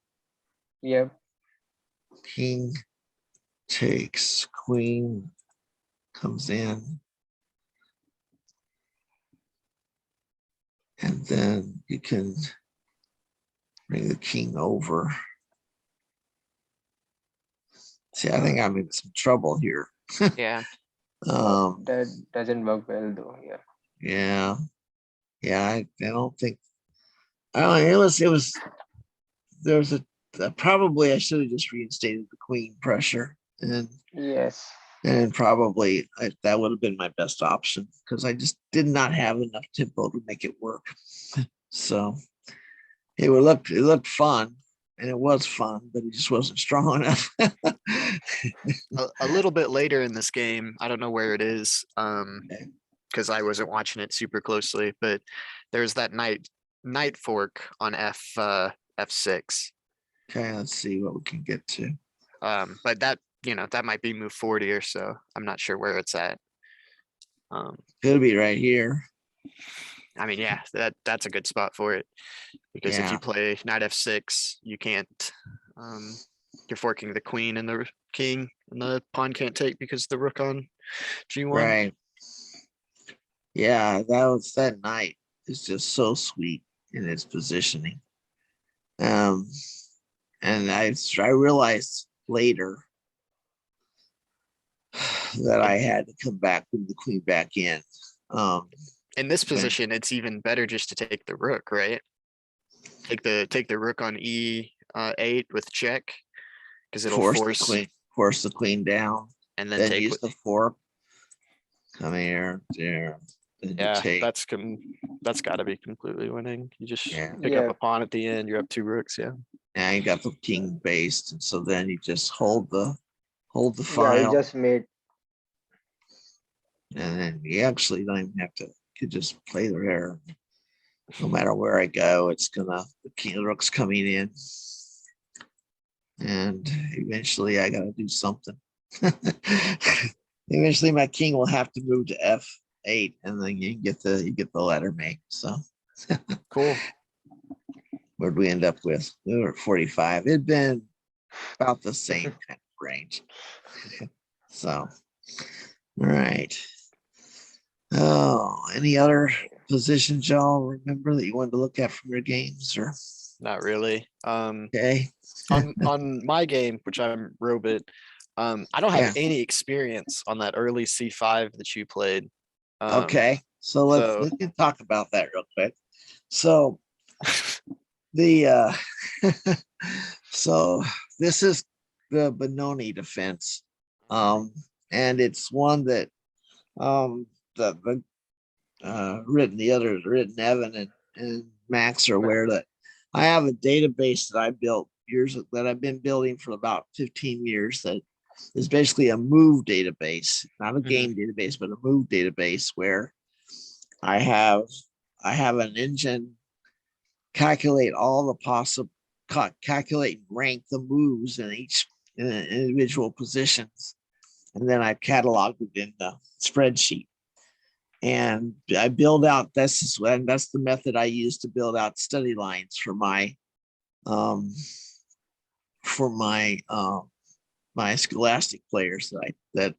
Yep. King takes, queen comes in. And then you can bring the king over. See, I think I'm in some trouble here. Yeah. That doesn't work well though. Yeah. Yeah, I don't think, there was probably I should have just reinstated the queen pressure, Yes. and probably that would have been my best option, because I just did not have enough tempo to make it work. So it looked fun, and it was fun, but it just wasn't strong enough. A little bit later in this game, I don't know where it is, because I wasn't watching it super closely, but there's that knight fork on f6. Okay, let's see what we can get to. But that, that might be move 40 or so. I'm not sure where it's at. Could be right here. I mean, yeah, that's a good spot for it, because if Yeah. you play knight f6, you can't, you're forking the queen and the king, and the pawn can't take because the rook on g1. Right. Yeah, that knight is just so sweet in its positioning. And I realized later that I had to come back with the queen back in. In this Okay. position, it's even better just to take the rook, right? Take the rook on e8 with check, because it'll force the queen down, and then then take use with, the fork. Come here, there. Then you yeah, take. that's got to be completely winning. You just Yeah. pick up Yeah. a pawn at the end. You're up 2 rooks. Yeah. Now you got the king based, and so then you just hold the Yeah. It file, just made. and then you actually don't even have to. You could just play there. No matter where I go, the king rook's coming in, and eventually I got to do something. Eventually, my king will have to move to f8, and then you get the letter made. So Cool. where'd we end up with? We were at 45. It'd been about the same kind of range. So, all right. Oh, any other positions y'all remember that you wanted to look at from your games, or Not really. okay? On my game, which I'm Robit, I don't have Yeah. any experience on that early c5 that you played. Okay, so so- we can talk about that real quick. So the so this is the Benoni defense, and it's one that the written Evan and Max are aware that I have a database that I built years that I've been building for about 15 years that is basically a move database, not a game database, but a move database where I have an engine calculate all the possible calculate and rank the moves in each individual positions, and then I cataloged it in the spreadsheet. And I build out that's the method I use to build out study lines for my my scholastic players that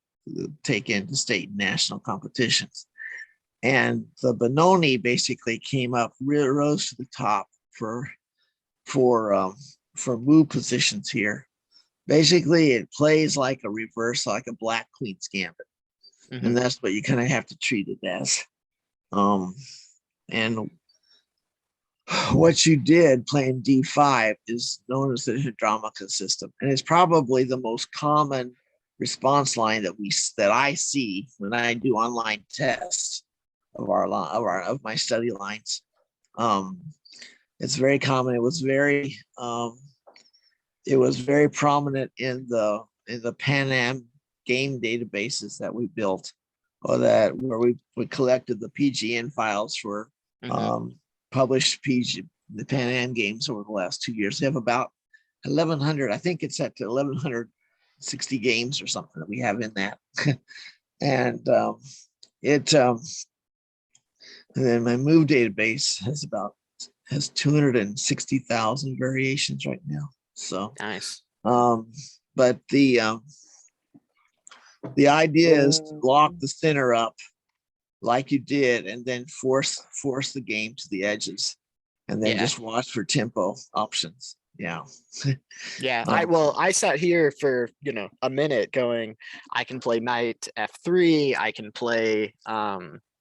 take into state and national competitions. And the Benoni basically came up, rose to the top for move positions here. Basically, it plays like a reverse, like a black queen's gambit, and that's what you kind of have to treat it as. And what you did playing D5 is known as the Hidromica system, and it's probably the most common response line that I see when I do online tests of my study lines. It's very common. It was very prominent in the Pan Am game databases that we built, or where we collected the PGN files for published the Pan Am games over the last 2 years. They have about 1,100. I think it's at 1,160 games or something that we have in that. And then my move database has 260,000 variations right now. So Nice. but the idea is to block the center up like you did, and then force the game to the edges, and then just watch for tempo options. Yeah. Yeah. I sat here for, a minute going, I can play knight F3. I can play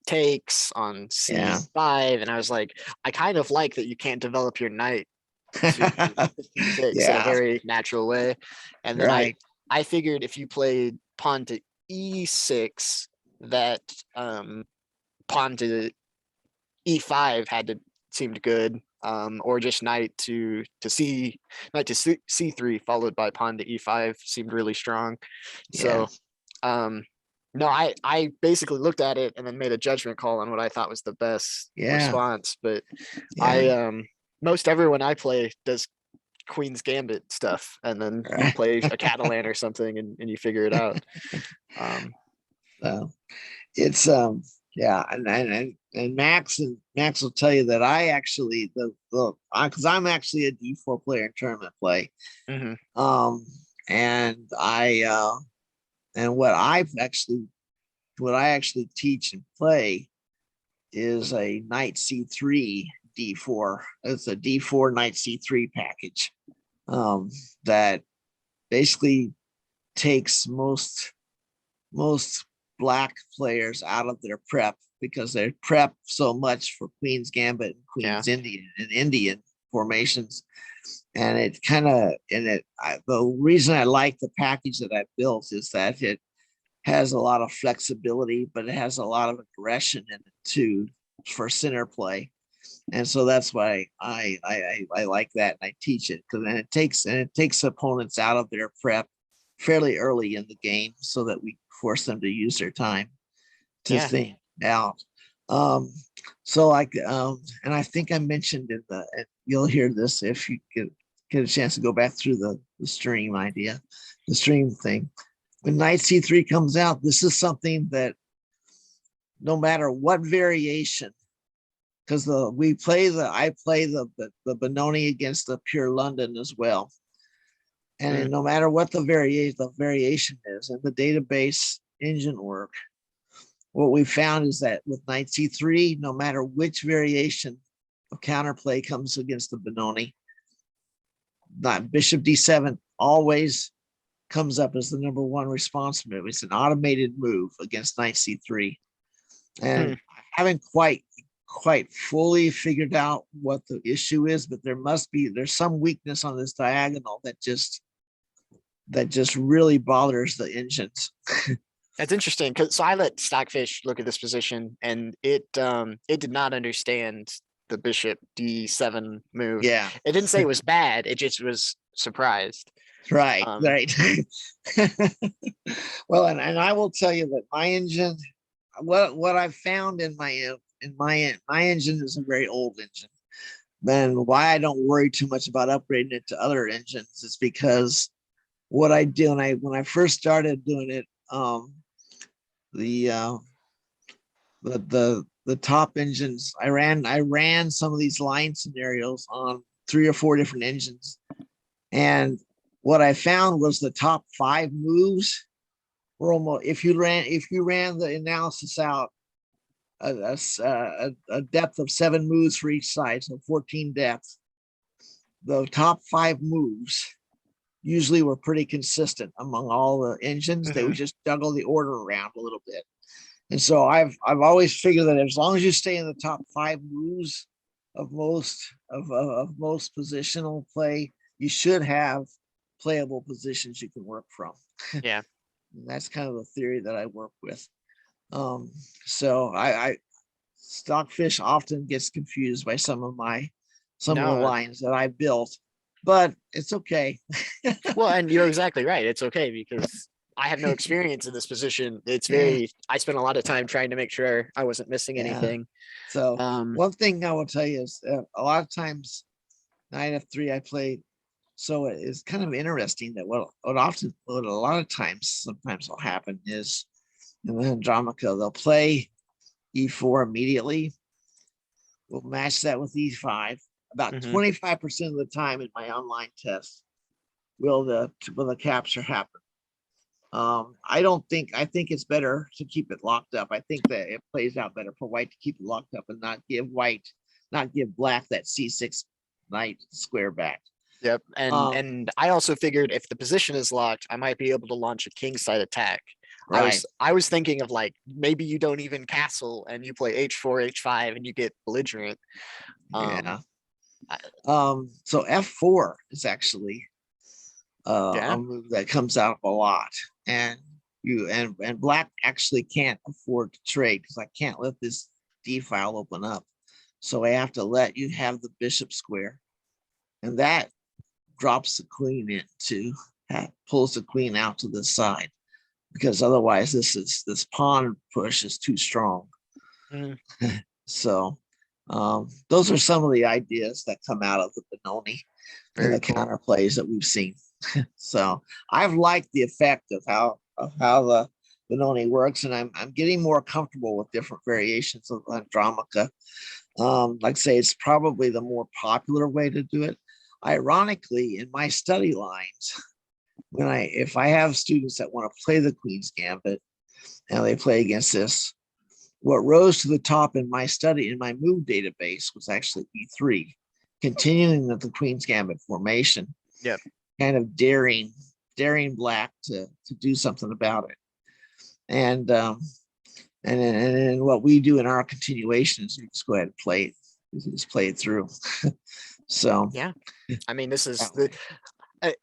takes on C5. And I was like, I kind of like that you can't develop your knight to takes in a very natural way. And then I figured if you played pawn to E6, that pawn to E5 seemed good. Or just knight to C3 followed by pawn to E5 seemed really strong. So no, I basically looked at it and then made a judgment call on what I thought was the best response. But most everyone I play does Queen's Gambit stuff, and then you play a Catalan or something and you figure it out. So it's and Max will tell you that I actually because I'm actually a D4 player in tournament play. And what I actually teach and play is a knight C3 D4. It's a D4 knight C3 package that basically takes most black players out of their prep, because they prep so much for Queen's Gambit and Queen's Indian formations. And the reason I like the package that I built is that it has a lot of flexibility, but it has a lot of aggression in it too for center play. And so that's why I like that, and I teach it, because then it takes opponents out of their prep fairly early in the game, so that we force them to use their time to think out. So and I think I mentioned and you'll hear this if you get a chance to go back through the stream thing. When knight C3 comes out, this is something that no matter what variation, because I play the Benoni against the pure London as well. And no matter what the variation is in the database engine work, what we found is that with knight C3, no matter which variation of counterplay comes against the Benoni, not bishop D7 always comes up as the number one response move. It's an automated move against knight C3. And I haven't quite fully figured out what the issue is, but there's some weakness on this diagonal that just really bothers the engines. That's interesting, because so I let Stockfish look at this position, and it did not understand the bishop D7 move. Yeah, It didn't say it was bad. It just was surprised. Right, Um, right. Well, and I will tell you that my engine, what I've found in my engine is a very old engine. Then why I don't worry too much about upgrading it to other engines is because what I do when I first started doing it, the the top engines, I ran some of these line scenarios on 3 or 4 different engines, and what I found was the top 5 moves were almost, if you ran the analysis out, a depth of 7 moves for each side, so 14 depths. The top 5 moves usually were pretty consistent among all the engines. They would just juggle the order around a little bit. And so I've always figured that as long as you stay in the top 5 moves of most positional play, you should have playable positions you can work from. Yeah. And that's kind of the theory that I work with. So I Stockfish often gets confused by some of the No, lines that I built, but it's okay. well, and you're exactly right. It's okay because I have no experience in this position. It's Yeah. I spent a lot of time trying to make sure I wasn't missing Yeah. anything. So Um, one thing I will tell you is a lot of times knight f3 I played. So it's kind of interesting that what a lot of times sometimes will happen is in the Andromica, they'll play e4 immediately. We'll match that with e5. About 25% of the time in my online tests will the capture happen. I think it's better to keep it locked up. I think that it plays out better for white to keep it locked up and not give black that c6 knight square back. Yep. And I also figured if the position is locked, I might be able to launch a kingside attack. Right. I was thinking of like maybe you don't even castle and you play h4, h5 and you get belligerent. Yeah. So f4 is actually Yeah. a move that comes out a lot, and black actually can't afford to trade because I can't let this d file open up, so I have to let you have the bishop square, and that drops the queen into, pulls the queen out to the side, because otherwise this pawn push is too strong. So those are some of the ideas that come out of the Benoni and the counterplays that we've seen. So I've liked the effect of how the Benoni works, and I'm getting more comfortable with different variations of Andromica. Like I say, it's probably the more popular way to do it. Ironically, in my study lines, if I have students that want to play the Queen's Gambit and they play against this, what rose to the top in my move database was actually e3, continuing with the Queen's Gambit formation. Yep. Kind of daring black to do something about it. And then what we do in our continuation is we just go ahead and play it. Just play it through. So yeah, I mean, this is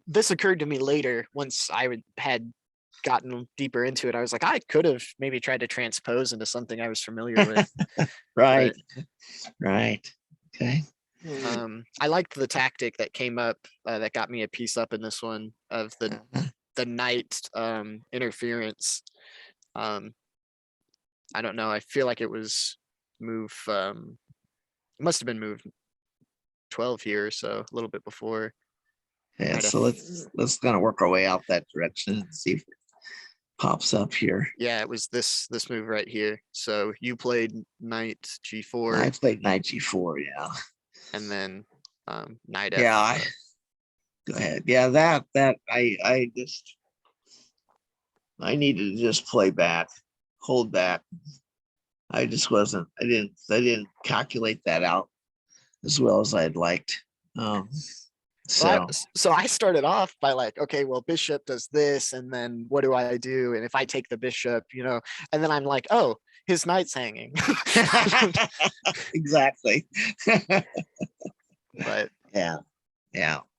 this occurred to me later once I had gotten deeper into it. I was like, I could have maybe tried to transpose into something I was familiar with. Right. Okay. I liked the tactic that came up that got me a piece up in this one of the knight interference. I don't know. I feel like it was move. It must have been move 12 here, so a little bit before. Yeah. So let's kind of work our way out that direction and see if it pops up here. Yeah, it was this move right here. So you played knight g4. I played knight g4. Yeah. And then knight f. Go ahead. Yeah, that I needed to just play back, hold back. I didn't calculate that out as well as I'd liked. So I started off by like, okay, well, bishop does this, and then what do I do? And if I take the bishop, and then I'm like, oh, his knight's hanging. Exactly. But yeah.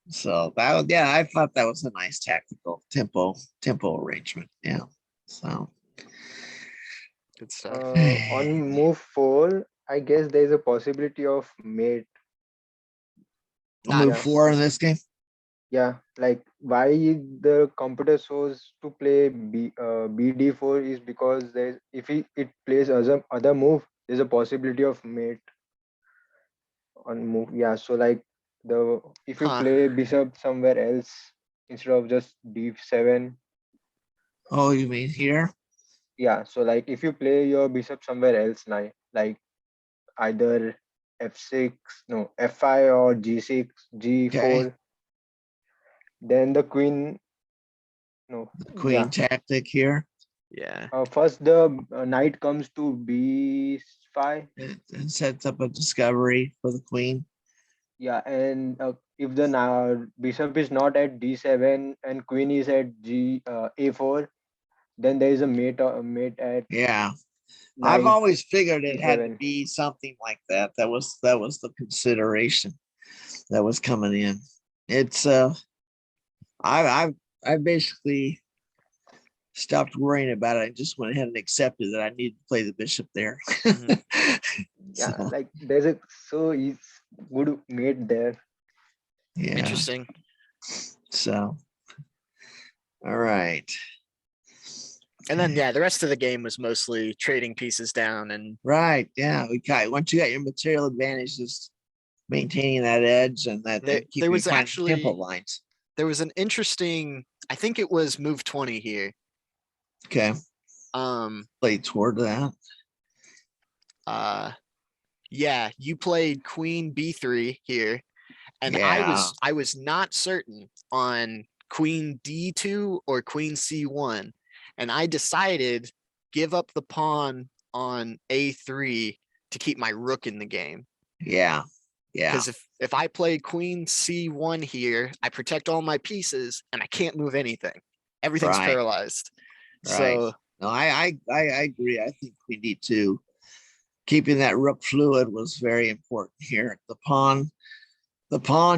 So I thought that was a nice tactical tempo arrangement. Yeah. So good stuff. On move 4, I guess there's a possibility of mate. Move 4 in this game. Yeah, like why the computer shows to play BD4 is because there's if it plays other move, there's a possibility of mate on move. Yeah, so like the if you Huh. play bishop somewhere else instead of just D7, Oh, you mean here? yeah, so like if you play your bishop somewhere else now, like either F6, no, F5 or G6, Okay, G4, then the queen, no, queen yeah. tactic here. Yeah. First, the knight comes to B5. It sets up a discovery for the queen. Yeah, and if the bishop is not at D7 and queen is at A4, then there is a mate at Yeah, I've knight always figured it had to E7. be something like that. That was the consideration that was coming in. It's I basically stopped worrying about it. I just went ahead and accepted that I needed to play the bishop there. Mhm. Yeah, So, like there's a so is good mate there. yeah. Interesting. So, all right. And then yeah, the rest of the game was mostly trading pieces down and Right. Yeah. We got once you got your material advantage, just maintaining that edge and that there, and keep there your was kind of tempo actually lines. there was an interesting, I think it was move 20 here. Okay. Um Play toward that. yeah, you played queen B3 here. And Yeah. I was not certain on queen D2 or queen C1. And I decided give up the pawn on A3 to keep my rook in the game. Yeah. Yeah. Because if I play queen C1 here, I protect all my pieces and I can't move anything. Everything's Right. paralyzed. Right. So No, I agree. I think we need to keeping that rook fluid was very important here. The pawn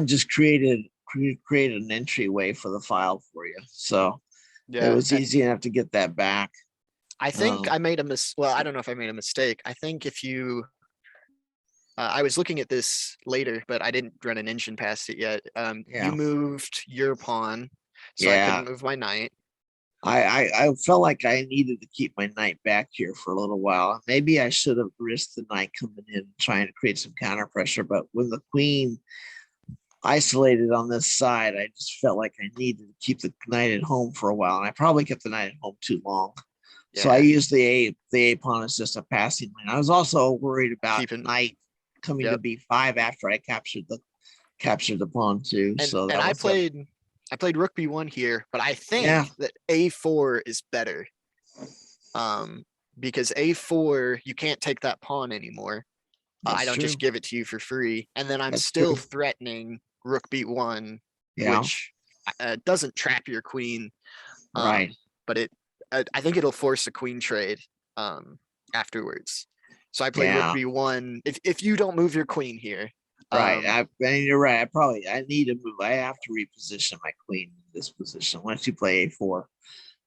just created an entryway for the file for you. So it yeah, was easy enough to get that back. I think I made well, I don't know if I made a mistake. I think if you I was looking at this later, but I didn't run an engine past it yet. Yeah. You moved your pawn, so I Yeah. couldn't move my knight. I felt like I needed to keep my knight back here for a little while. Maybe I should have risked the knight coming in and trying to create some counter pressure. But when the queen isolated on this side, I just felt like I needed to keep the knight at home for a while. And I probably kept the knight at home too long. So I Yeah, used the A pawn as just a passing lane. I was also worried about keeping knight coming to Yep. B5 after I captured the pawn too. and So and that I was played rook B1 here, but I think Yeah. that A4 is better. Because A4 you can't take that pawn anymore. I that's don't true. just give it to you for free, and then I'm That's still true. threatening rook B1, Yeah. which doesn't trap your queen. Right. But I think it'll force a queen trade afterwards. So I play rook Yeah. B1. If you don't move your queen here, Right. And you're right. I need to move. I have to reposition my queen in this position. Once you play A4,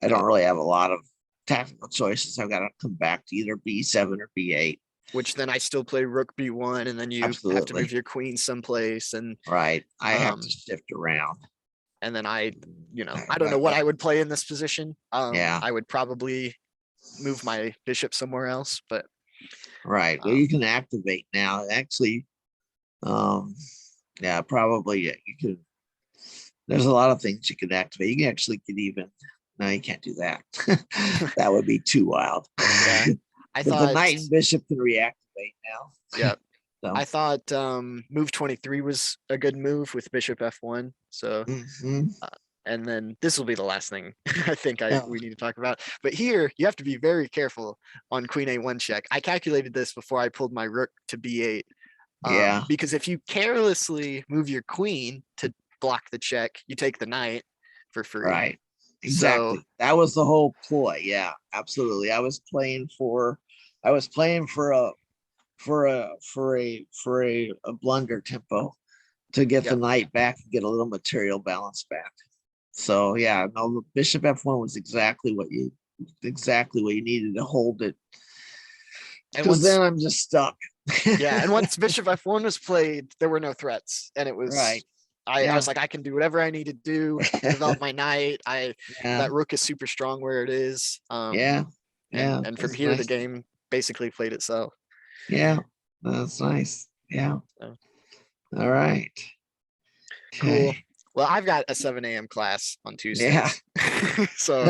I don't Yep. really have a lot of tactical choices. I've got to come back to either B7 or B8. which then I still play rook B1, and then you have to Absolutely. move your queen someplace, and Right. I have to Um, shift around. and then I don't know what I would play in this position. Yeah. I would probably move my bishop somewhere else, but Right. Well, you can activate now. Actually, yeah, probably you could. There's a lot of things you can activate. You can actually get even. No, you can't do that. That would be too wild. yeah, I But the thought, knight and bishop can reactivate now. yeah, So, I thought move 23 was a good move with bishop F1. So mhm. and then this will be the last thing I think Yeah. we need to talk about. But here you have to be very careful on queen A1 check. I calculated this before I pulled my rook to B8. Yeah. Because if you carelessly move your queen to block the check, you take the knight for free. Right. Exactly. So That was the whole ploy. Yeah, absolutely. I was playing for a blunder tempo to get the Yep. knight back and get a little material balance back. So yeah, no, the bishop F1 was exactly what you needed to hold it. And Because once, then I'm just stuck. yeah, and once bishop F1 was played, there were no threats, and it was Right. I Yeah. was like, I can do whatever I need to do, develop my knight. Yeah, That rook is super strong where it is. yeah, yeah. And from that's here, the nice. game basically played itself. Yeah, that's nice. Yeah. So. All right. Cool. Okay. Well, I've got a 7 a.m. class on Yeah. Tuesdays, so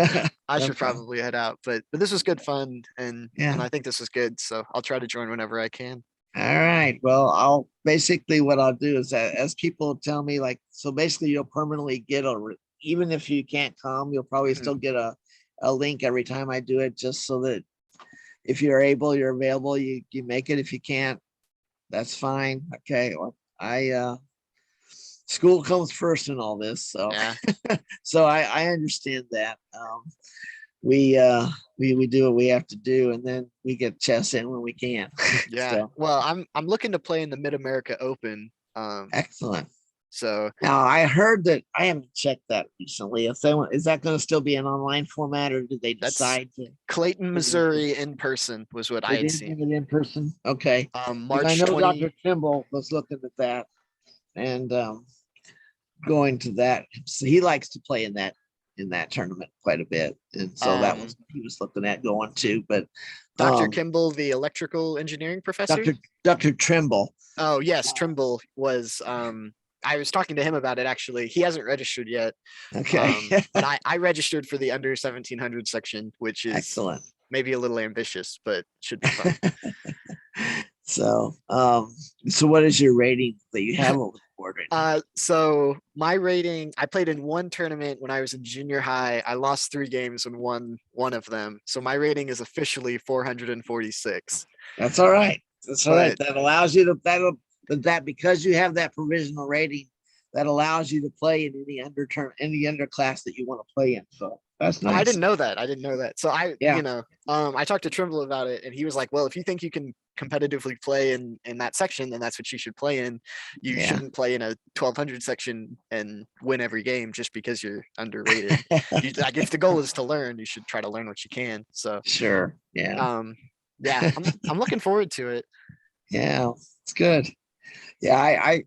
I No should problem. probably head out. But this was good fun, and Yeah. I think this was good. So I'll try to join whenever I can. All right. Well, I'll basically what I'll do is that as people tell me, like, so basically you'll permanently get even if you can't come, you'll probably Mhm. still get a link every time I do it, just so that if you're able, you're available, you make it. If you can't, that's fine. Okay. Well, school comes first in all this. So, Yeah. so I understand that. We do what we have to do, and then we get chess in when we can. Yeah. So, Well, I'm looking to play in the Mid America Open. excellent. So Now I heard that I haven't checked that recently. If they want, is that going to still be an online format, or did they That's decide to? Clayton, Missouri, in person was what I They had didn't seen. do it in person. Okay, because I March know 20. Dr. Trimble was looking at that and going to that. So he likes to play in that tournament quite a bit, and so that was he was looking at going to. But Dr. Kimball, the electrical engineering professor. Dr. Trimble. Oh yes, Trimble was. I was talking to him about it actually. He hasn't registered yet. Okay. But I registered for the under 1700 section, which is Excellent. maybe a little ambitious, but should be fun. So, so what is your rating that you have over the board right now? So my rating, I played in one tournament when I was in junior high. I lost 3 games and won one of them. So my rating is officially 446. That's all right. That's all right. But- That allows you to that because you have that provisional rating, that allows you to play in any underclass that you want to play in. So that's nice. I didn't know that. So Yeah. I talked to Trimble about it, and he was like, "Well, if you think you can competitively play in that section, then that's what you should play in. You Yeah. shouldn't play in a 1200 section and win every game just because you're underrated. Like if the goal is to learn, you should try to learn what you can." So Sure. Yeah. yeah, I'm looking forward to it. Yeah. It's good. Yeah. I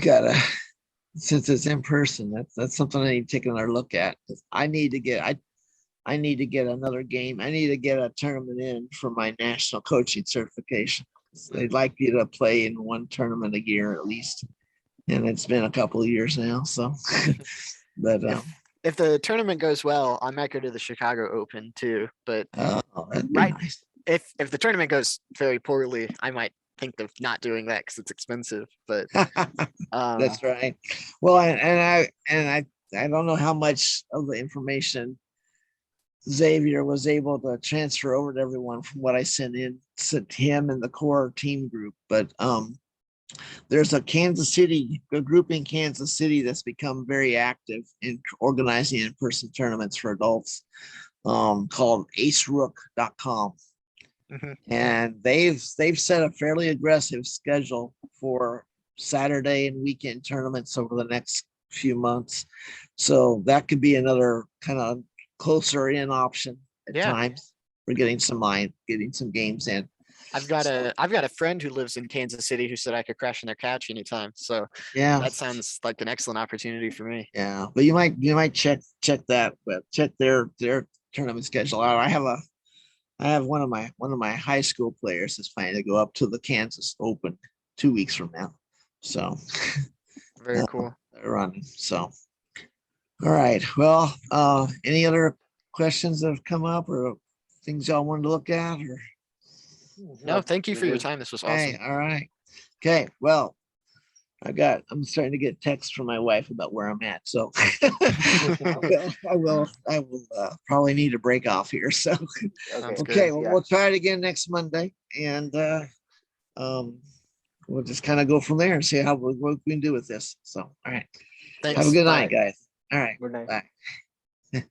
gotta, since it's in person, that's something I need to take another look at. I need to get another game. I need to get a tournament in for my national coaching certification. They'd like you to play in one tournament a year at least. And it's been a couple of years now. So, but If the tournament goes well, I might go to the Chicago Open too. But that'd be right, nice. if the tournament goes very poorly, I might think of not doing that because it's expensive. But That's right. Well, I don't know how much of the information Xavier was able to transfer over to everyone from what I sent him and the core team group, but there's a group in Kansas City that's become very active in organizing in-person tournaments for adults, called acerook.com. Mhm. And they've set a fairly aggressive schedule for Saturday and weekend tournaments over the next few months. So that could be another kind of closer in option at times for getting some games in. I've got a friend who lives in Kansas City who said I could crash on their couch anytime. So yeah, that sounds like an excellent opportunity for me. Yeah, but you might check that, but check their tournament schedule out. I have one of my high school players is planning to go up to the Kansas Open 2 weeks from now. So Very cool. they're running. So all right. Well, any other questions that have come up or things y'all wanted to look at or? No, thank you for your time. This was awesome. Okay, all right. Okay, well, I'm starting to get texts from my wife about where I'm at. So I will probably need a break off here. So Sounds okay, good. well, Yeah. we'll try it again next Monday, and we'll just kind of go from there and see what we can do with this. So all right. Thanks. Have a good Bye. night, guys. All right. Good night. Bye.